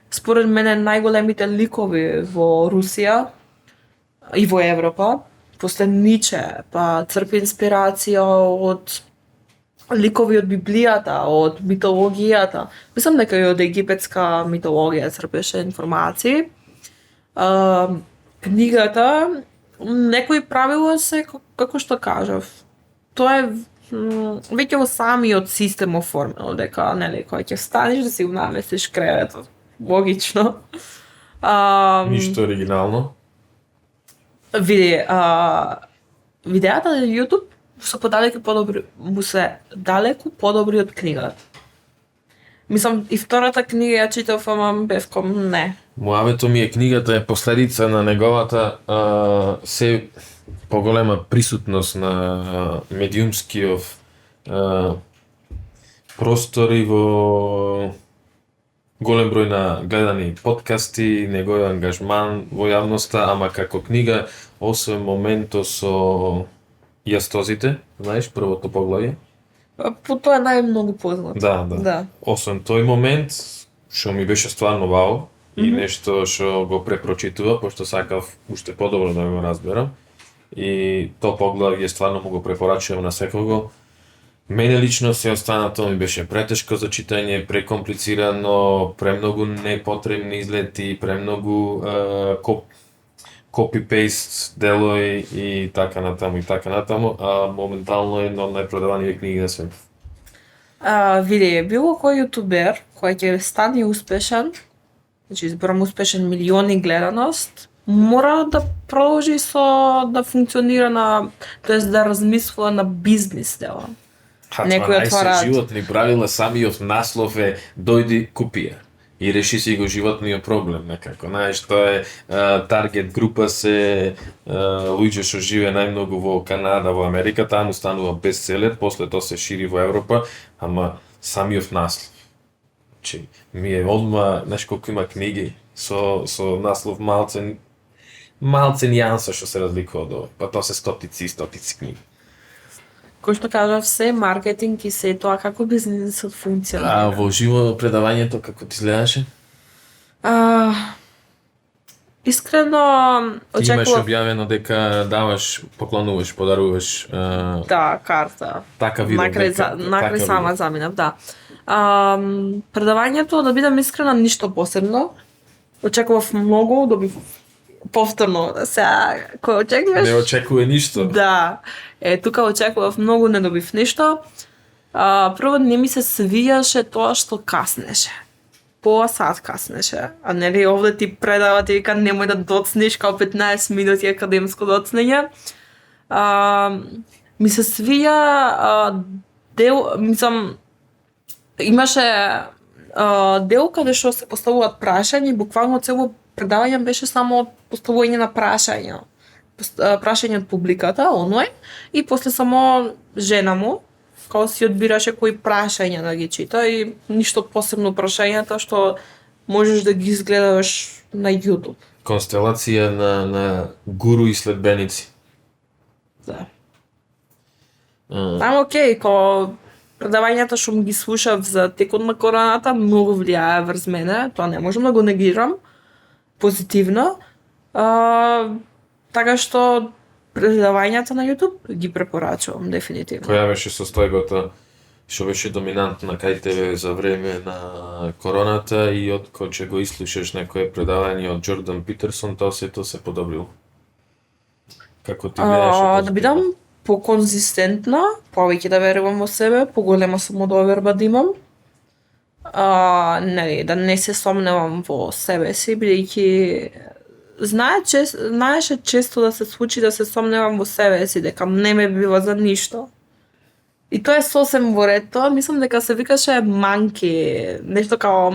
според мене најголемите ликови во Русија и во Европа, после Ниче, па црпи инспирација од ликови од Библијата, од митологијата. Мислам дека и од египетска митологија црпеше информации. Книгата, некои правила се, како што кажав, тоа е веќе во самиот систем оформено, дека, нели, кога ќе станеш да си го наместиш креветот. Логично. Ништо оригинално. Види, видеата на YouTube му се далеку подобри од книгата. Мислам, и втората книга ја читав, ама бев ком не. Муавето ми е книгата е последица на неговата се поголема присутност на медиумскиот простори во голем број на гледани подкасти, неговиот ангажман во јавноста, ама како книга, освен моментот со јастозите, знаеш, првото поглавје. По тоа е најмногу познат. Да. Освен тој момент, што ми беше стварно вау, и нешто што го препрочитува, пошто сакав уште подобро да го разберам. И тоа поглавје стварно му го препорачувам на секого. Мене лично се останато ми беше претешко за читање, прекомплицирано, премногу непотребни излети, премногу copy-paste делои и така натаму, а моментално е едно од најпродаваните книги на свет. Види, било кој јутубер кој ќе стане успешен, значи изборам успешен, милиони гледаност, мора да продолжи да функционира тоест да размислува на бизнис дела. Некој отвораат животни правила, самиот наслов е дојди купија и реши си го животниот проблем некако. Знаеш, тоа е таргет група се луѓе што живе најмногу во Канада, во Америка, таму станува бестселер, после тоа се шири во Европа, ама самиот наслов. Значи, ми е одма, знаеш колку има книги со наслов малце нијанса што се разликува од овој, па тоа се стотици книги. Кој што кажав, се маркетинг и се тоа како бизнисот функционира. А во живо предавањето како ти изгледаше? Искрено Ти имаш очекував објавено дека даваш, поклонуваш, подаруваш карта. така видов. Накрај сама заминав, да. Предавањето, да бидам искрена, ништо посебно. Очекував многу, добив повторно. Сега, кој очекуваш? Не очекува ништо. Да. Тука очекував многу, не добив ништо. Прво не ми се свијаше тоа што каснеше. Пола сат каснеше. А нели овде ти предава, ти вика немој да доцнеш, као 15 минути академско доцнење. Ми се свија мислам, имаше дел каде што се поставуваат прашања и буквално цело предавање беше само поставување на прашања. Прашање од публиката, онлайн, и после само жена му, као си одбираше кои прашања да ги чита и ништо посебно прашањата што можеш да ги изгледаш на YouTube. Констелација на гуру и следбеници. Да. Ама окей, као предавањата што ги слушав за текот на короната многу влијае врз мене, тоа не можам да го негирам позитивно. Така што предавањата на YouTube ги препорачувам дефинитивно. Која беше состојбата што беше доминантна кај тебе за време на короната и од кога ќе го ислушаш некое предавање од Джордан Питерсон, тоа сето се подобрило? Како ти гледаш? Да бидам поконзистентна, повеќе да верувам во себе, поголема самодоверба да имам. нели, да не се сомневам во себе си, бидејќи знаеше често да се случи да се сомневам во себе си, дека не ме бива за ништо. И тоа е сосем во ред. Тоа мислам дека се викаше манки, нешто као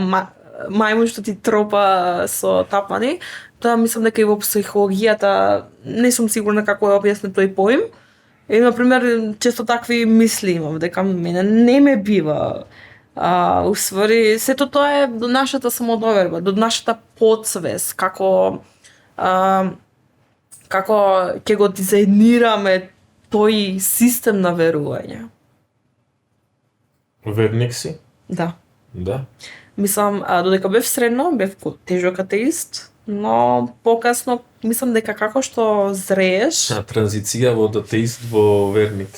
мајмун што ти тропа со тапани. Тоа мислам дека и во психологијата не сум сигурна како е објаснет тој поим. И, например, често такви мисли имам, дека мене не ме бива. Уствари, сето тоа е до нашата самодоверба, до нашата подсвест, како ќе го дизајнираме тој систем на верување. Верник си? Да. Да. Мислам, додека бев средно, бев тежок атеист, но покасно мислам дека како што зрееш, Транзиција од атеист во верник.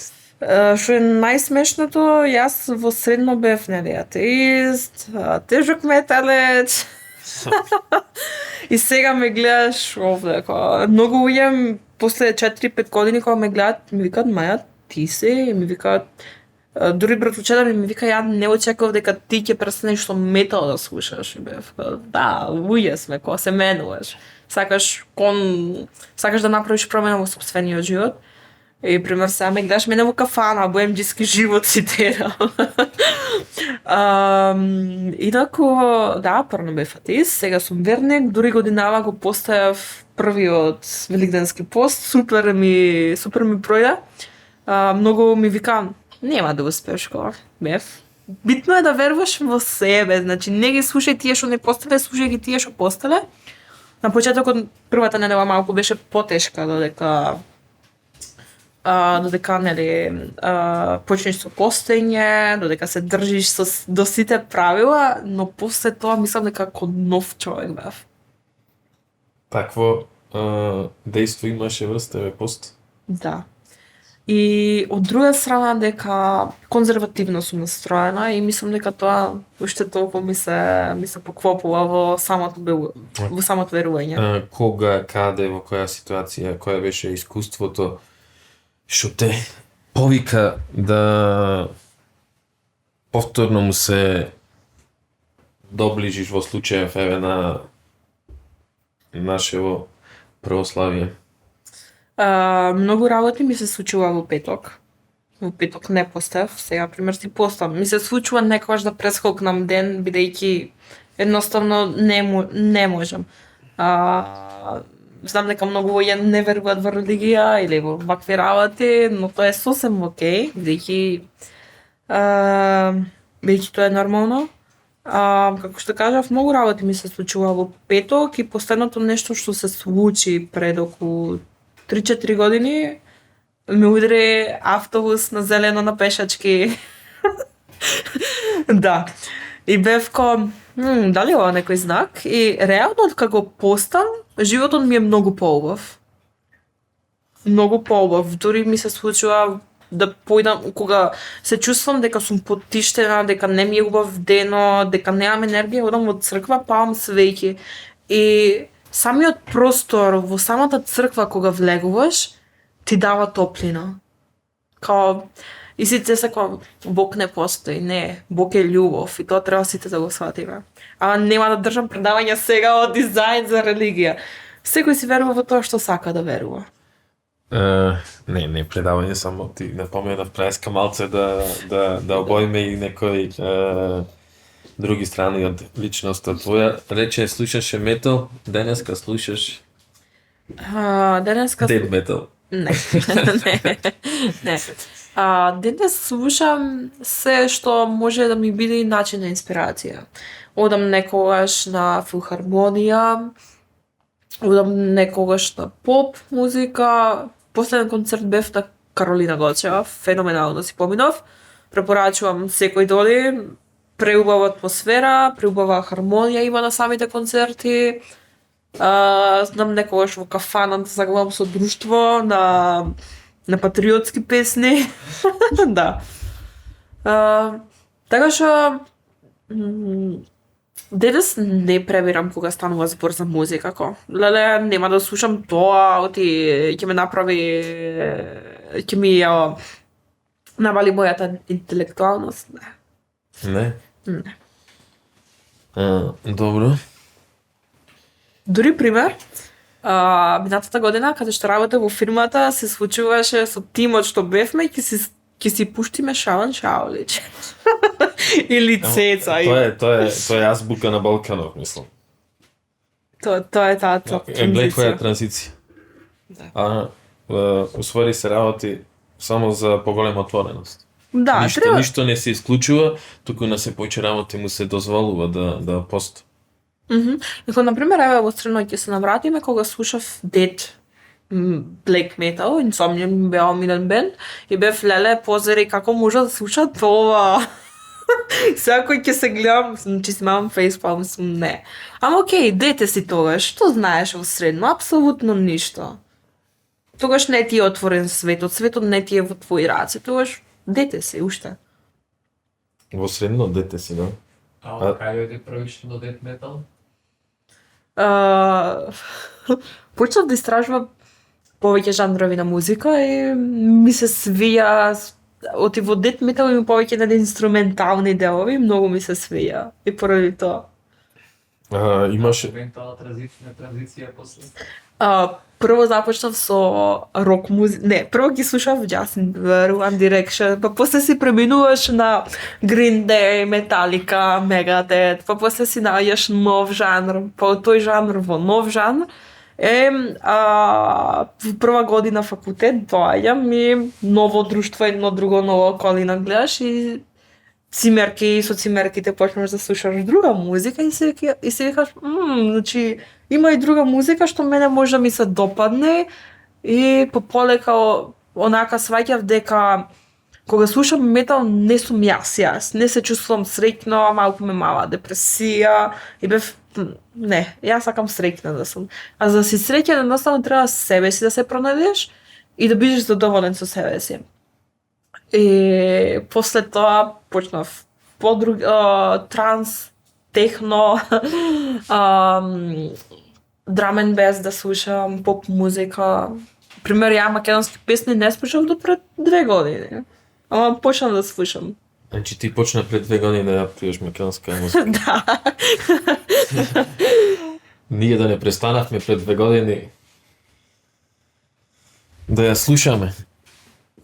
што е најсмешното, јас во средно бев нели атеист, тежок металец. И сега ме гледаш овде, многу уѓем после 4-5 години кога ме гледат, ми викаат Маја, ти се, и ми викаат дури братовчета ми вика ја не очекував дека ти ќе престанеш со метал да слушаш. И бев, да, луѓе сме, кога се менуваш. Сакаш да направиш промена во сопствениот живот. И пример сега ме гледаш мене во кафана, боемџиски живот си терам. Инаку, да, прво бев атеист, сега сум верник, дури годинава го поставив првиот великденски пост, супер ми пројде. Многу ми вика, нема да успееш кога бев. Битно е да веруваш во себе, значи не ги слушај тие што не постеле, слушај ги тие што постеле. На почетокот првата недела малку беше потешка додека нели почнеш со постење, додека се држиш до сите правила, но после тоа мислам дека како нов човек бев. Такво дејство имаше врз тебе пост? Да. И од друга страна дека конзервативно сум настроена и мислам дека тоа уште толку ми се поклопува во самото верување. Кога, каде, во која ситуација, која беше искуството што те повика да повторно му се доближиш во случајов еве на нашево православие? Многу работи ми се случува во петок. Во петок не постав, сега пример си постав. Ми се случува некогаш да прескокнам ден, бидејќи едноставно не можам. Знам дека многу луѓе не веруваат во религија или во вакви работи, но тоа е сосем окей, бидејќи тоа е нормално. Како што кажав, многу работи ми се случува во петок и последното нешто што се случи пред околу 3-4 години ме удари автобус на зелено на пешачки. Да. И бев дали ова некој знак? И реално како постам, животот ми е многу поубав. Многу поубав. Дури ми се случува да појдам, кога се чувствам дека сум потиштена, дека не ми е убав дено, дека немам енергија, одам во црква, палам свеќи. И самиот простор во самата црква кога влегуваш, ти дава топлина. И сите се Бог не постои, не, Бог е љубов и тоа треба сите да го сватиме. Ама нема да држам предавања сега од дизајн за религија. Секој си верува во тоа што сака да верува. Не предавање, само ти напоменав преска малце да обоиме и некои други страни од личноста твоја. Рече слушаше метал, денеска слушаш дед метал. Не. Денес слушам се што може да ми биде и начин на инспирација. Одам некогаш на филхармонија, одам некогаш на поп музика. Последен концерт бев на Каролина Гочева, феноменално си поминав. Препорачувам секој доди, преубава атмосфера, преубава хармонија има на самите концерти. Знам некогаш во кафана да заглавам со друштво на патриотски песни. Да. Така што денес не пребирам кога станува збор за музика, леле, нема да слушам тоа, ќе ме направи, ќе ми навали мојата интелектуалност, не. Не? Не. Добро. Дури пример, минатата година, каде што работев во фирмата, се случуваше со тимот што бевме, ќе си пуштиме Шалан Шаолич. Или Цеца. Тоа е азбука на Балканов, мислам. Тоа е таа Гледај која е транзиција. транзиција. Да. Усвари се работи само за поголема отвореност. Да, Ништо не се исклучува, туку на се повеќе работи му се дозволува да постои. Како, например, еве во Средно ќе се навратиме кога слушав Dead Black Metal, Insomnium ми беа омилен бенд, и бев леле, позери како може да слуша тоа. Сега кој ќе се гледам, че си имам фейспалм, не. Ама окей, дете си тогаш, што знаеш во Средно? Апсолутно ништо. Тогаш не ти е отворен светот, светот не ти е во твои раце, тогаш дете си уште. Во Средно дете си, да? А од кај дојде првично до дет метал? Почнав да истражувам повеќе жанрови на музика и ми се свија оти во дет метал има повеќе на инструментални делови, многу ми се свија и поради тоа. Имаше Евентуална транзиција после. Прво започнав со рок музика, не, прво ги слушав Justin Bieber, One Direction, па после си преминуваш на Green Day, Metallica, Megadeth, па после си наоѓаш нов жанр, па од тој жанр во нов жанр. Во прва година факултет доаѓам и ново друштво, едно друго ново околина гледаш и со цимерките почнеш да слушаш друга музика и се викаш, значи има и друга музика што мене може да ми се допадне и полека онака сваќав дека кога слушам метал не сум јас, не се чувствувам среќна, малку ме мала депресија и бев не, јас сакам среќна да сум. А за да си среќен едноставно треба себе си да се пронајдеш и да бидеш задоволен со себе си. И после тоа почнав транс, техно, драм енд бес да слушам, поп музика. Пример, ја македонски песни не слушав до пред 2 години. Ама почнав да слушам. Значи ти почна пред 2 години да ја откриваш македонска музика. Да. Ние да не престанавме пред 2 години да ја слушаме.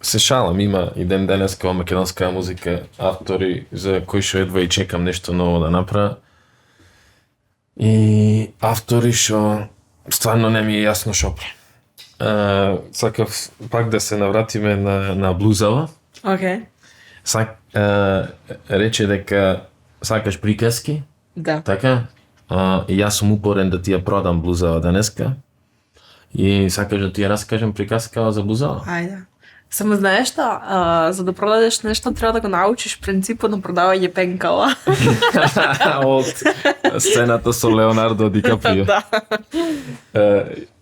Се шалам, има и ден денеска во македонска музика автори за кои што едва и чекам нешто ново да направа. И автори што стварно не ми е јасно шо прават. Сакав пак да се навратиме на блузава. Окей. Рече дека сакаш приказки, Да. така? И јас сум упорен да ти ја продам блузава денеска. И сакаш да ти ја раскажем приказка за блузава? Ајде. Само знаеш што, за да продадеш нешто треба да го научиш принципот на продавање пенкала. Од сцената со Леонардо Ди Каприо. Да.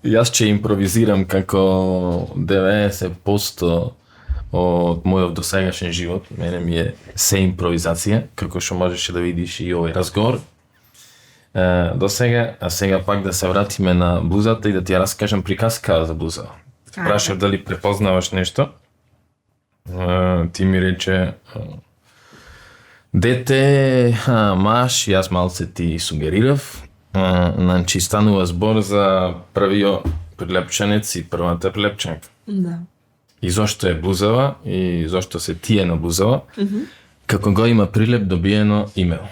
Јас ќе импровизирам како 90% од мојот досегашен живот. Мене ми е се импровизација, како што можеше да видиш и овој разговор. До сега, а сега пак да се вратиме на блузата и да ти ја раскажам приказка за блуза. Прашав дали препознаваш нешто. Ти ми рече дете, маш, јас малце ти сугерирав. Значи станува збор за првиот прилепченец и првата прилепченка. Да. И зошто е блузава и зошто се тие на блузава. Како го има прилеп добиено имео.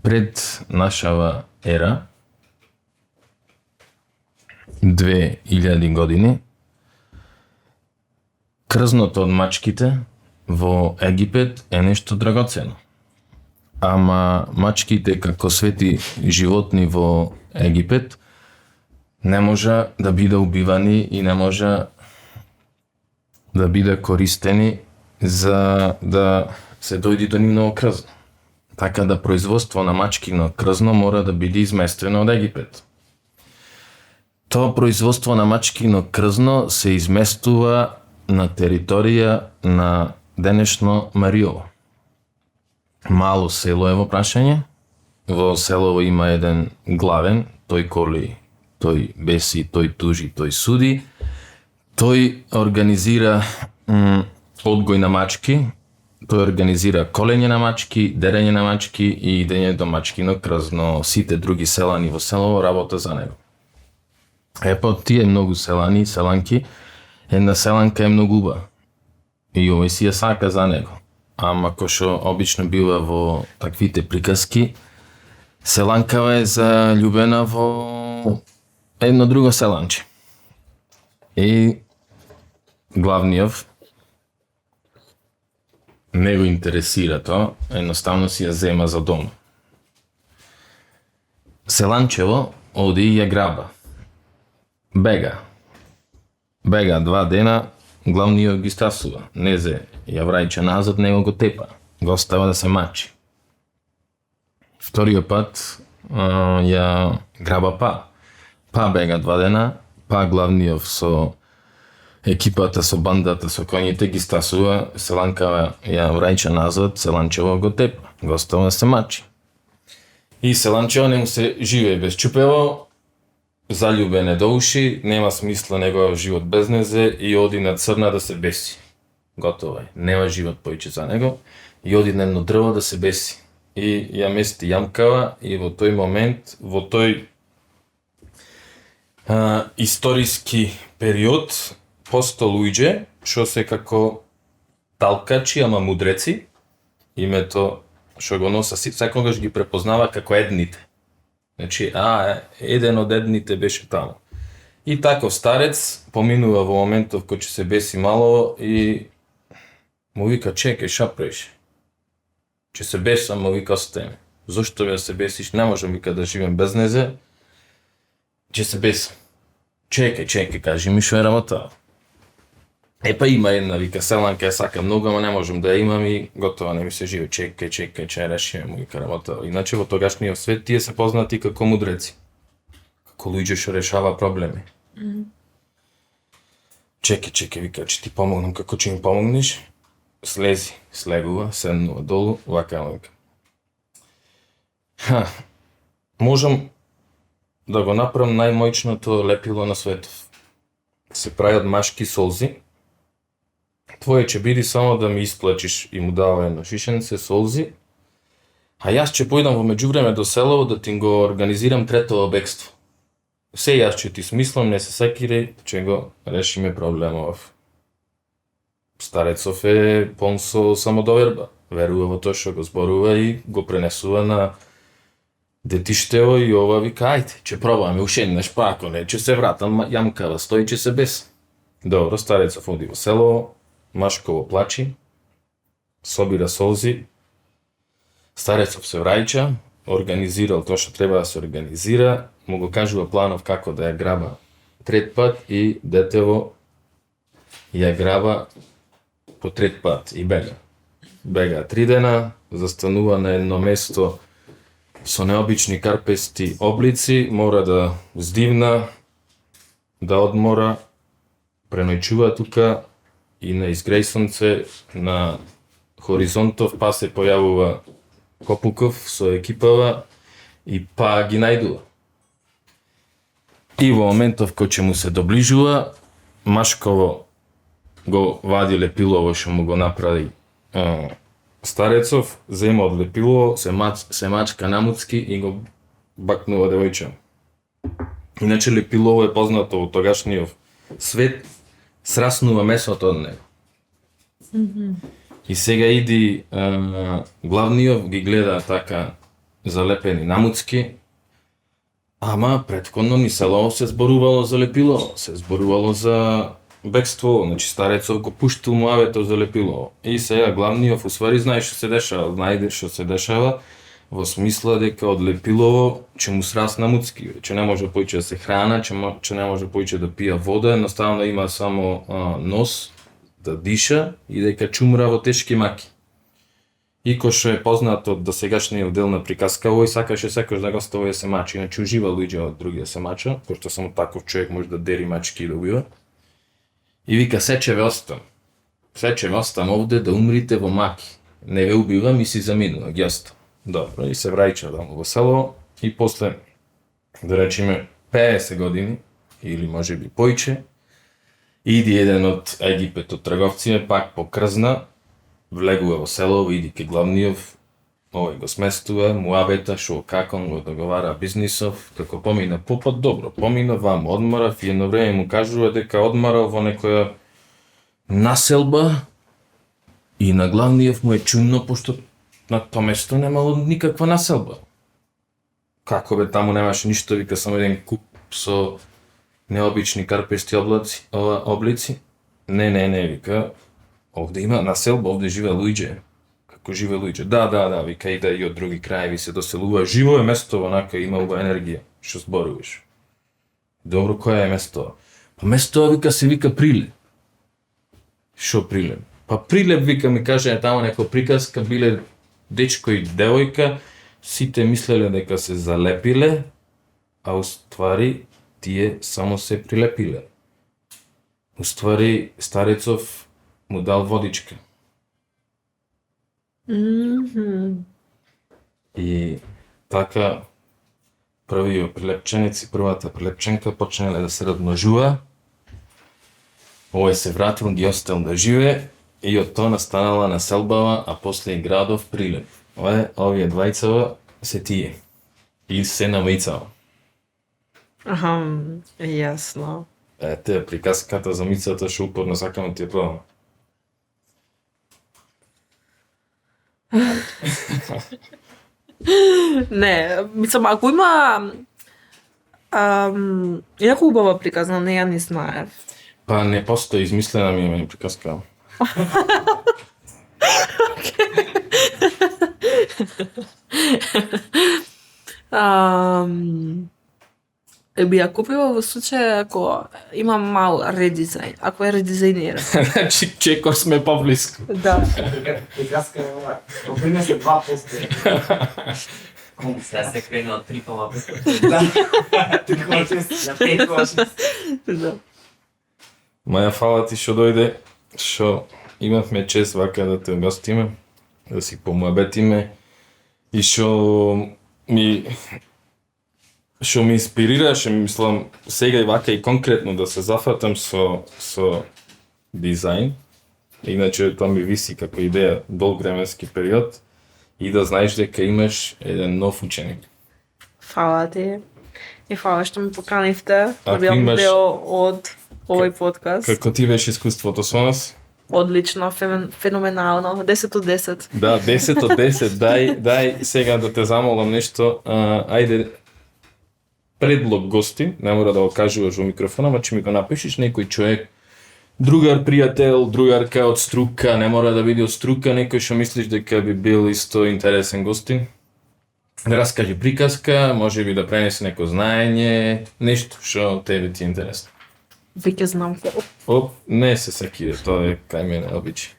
Пред нашава ера, 2000 години, крзното од мачките во Египет е нешто драгоцено. Ама мачките како свети животни во Египет не може да биде убивани и не може да биде користени за да се дојди до нивно крзно. Така да производство на мачкино крзно мора да биде изместено од Египет. Тоа производство на мачкино крзно се изместува на територија на денешно Мариово. Мало село е во прашање. Во селово има еден главен, тој коли, тој беси, тој тужи, тој суди. Тој организира одгој на мачки Тој организира колење на мачки, дерење на мачки и идење до мачкино крз, но сите други селани во село работа за него. По тие многу селани и селанки, една селанка е многу убава. И овој си ја сака за него. Ама кој што обично бива во таквите приказки, селанкава е заљубена во едно друго селанче. И главниот не го интересира тоа, едноставно си ја зема за дом. Селанчево оди и ја граба. Бега 2 дена, главниот ги стасува. Незе ја враќа назад, него го тепа. Го остава да се мачи. Вториот пат ја граба Па бега 2 дена, главниот со екипата, со бандата, со коњите ги стасува, селанкава ја враќа назад, селанчево го тепа. Го остава да се мачи. И селанчево не му се живее без чупево, заљубен е до уши, нема смисла неговиот живот без незе и оди на црна да се беси. Готово е, нема живот поиќе за него и оди на едно дрво да се беси. И ја мести јамкава и во тој момент, во тој историски период, посто луѓе што се како талкачи, ама мудреци, името што го носа секогаш ги препознава како едните. Значи, еден од едните беше таму. И таков старец поминува во моментов кој ќе се беси мало и му вика, чекај, ша правиш? Ќе се бесам, му вика, остајме. Зошто ја се бесиш? Не можам, вика, да живеам без незе. Ќе се бесам. Чекај, кажи ми што е работа. Па има една, вика, селанка ја сака многу, ама не можам да ја имам и готова, не ми се живе. Чекај, че решиме, му вика, работа. Иначе во тогашниот свет тие се познати како мудреци. Како луѓе што решава проблеми. Чекај, вика, че ти помогнам, како че им помогнеш? Слегува, седнува долу, вака му вика. Можам да го направам најмоćното лепило на светов. Се прави од машки солзи. Твое ќе биде само да ми исплачиш, и му дава едно шишенце солзи, а јас ќе појдам во меѓувреме до село да ти го организирам третово бегство. Се јас ќе ти смислам, не се секири, ќе го решиме проблемов. Старецов е пон со самодоверба. Верува во тоа што го зборува и го пренесува на детиштево и ова вика, ајде, ќе пробаме уште еднаш, па ако не, ќе се вратам, јамкава стои, ќе се бес. Добро, старецов оди во село, машково плачи, собира солзи, старецов се враќа, организирал тоа што треба да се организира, му го кажува планов како да ја граба трет пат и детево ја граба по трет пат и бега. Бега 3 дена, застанува на едно место со необични карпести облици, мора да здивна, да одмора, преноќува тука и на изгреј сонце на хоризонтов, па се појавува Копуков со екипава и па ги најдува. И во моментов кој ќе му се доближува, машково го вади лепилово што му го направи старецов, зема од лепилово, се мачка намуцки и го бакнува девојче. Иначе лепилово е познато во тогашниот свет, сраснува месото од него. И сега иди главниот ги гледа така залепени намуцки, ама претходно ни село се зборувало за лепилово, се зборувало за бегство, значи старецов го пуштил муавето за лепилово. И сега главниот уствари знае што се дешава, знаеде што се дешава, во смисла дека од лепилово ќе му срасна муцки, че не може поиќе да се храна, че не може поиќе да пија вода, едноставно има само нос да диша и дека чумра во тешки маки. И кој што е познат од досегашниот дел на приказка, овој сакаше секој да го остави да се мачи, иначе ужива луѓе од други да се мача, кој што само таков човек може да дери мачки и да убива. И вика, сече ве остам овде да умрите во маки. Не ве убивам и си заминува, ги остам. Добро, и се враќа дома во село и после, да речеме, 50 години, или може би поиќе, иди еден од Египет, од трговците, пак покрзна влегува во село, иди ке главниот, овој го сместува, му абета шо како го договара бизнисов, како помина попот добро, помина ваму, одморав и едно време му кажува дека одморал во некоја населба и на главниот му е чудно пошто на тоа место немало никаква населба. Како бе, таму немаше ништо, вика само еден куп со необични карпести облици. Не, вика, овде има населба, овде живе луѓе. Како живе луѓе? Да, вика, и да и од други краеви се доселува. Живо е место, онака има убава енергија, што зборуваш. Добро, која е место? Па место, вика, се вика Прилеп. Шо Прилеп? Па Прилеп, вика, ми каже таму некоја приказка, биле дечко и девојка, сите мислеле дека се залепиле, а уствари тие само се прилепиле. Уствари старецов му дал водичка. И така првиот прилепченец и првата прилепченка почнале да се размножува. Овој се вратил, ги остал да живее и од тоа настанала населбава, а после и градов Прилеп. Овие двајцава се тие. И се намицава. Јасно. Ете, приказката за мицата што упорно сакам да ти ја пробам. Не, мислам, ако има инаку убава приказна, не ја не знаев. Па не постои, измислена ми е приказка. Би ја купила во случај ако има мал редизајн, ако е редизајниран. Значи, чеко сме поблиску. Да. Приказка е ова. Допринесе 2%. Сега се крена од 3,5. Да. 3,6 на 5,6. Да. Маја, фала ти што дојде, што имавме чест вака да те гостиме, да си помуабетиме и што ми инспирираше, мислам, сега и вака и конкретно да се зафатам со дизајн. Иначе тоа ми виси како идеја долг временски период и да знаеш дека имаш еден нов ученик. Фала ти. И фала што ме поканивте да Ако бидам имаш- дел од овој подкаст. Како ти беше искуството со нас? Одлично, феноменално, 10 од 10. Да, 10 од 10. Дај сега да те замолам нешто. Ајде, предлог гости, не мора да го кажуваш во микрофона, ама ќе ми го напишеш некој човек, другар, пријател, другарка од струка, не мора да биде од струка, некој што мислиш дека би бил исто интересен гостин. Да раскажи приказка, може би да пренесе неко знаење, нешто што тебе ти е интересно. Веќе знам колку. Оп, не се секире, тоа е кај мене обичај.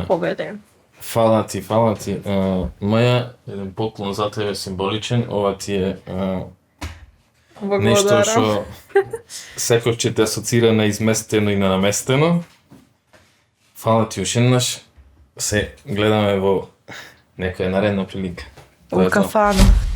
Победе. Фала ти. Маја, еден поклон за тебе символичен, ова ти е нешто Благодарам. што секој ќе те асоцира на изместено и на наместено. Фала ти уште еднаш. Се гледаме во некоја наредна прилика. Во кафана.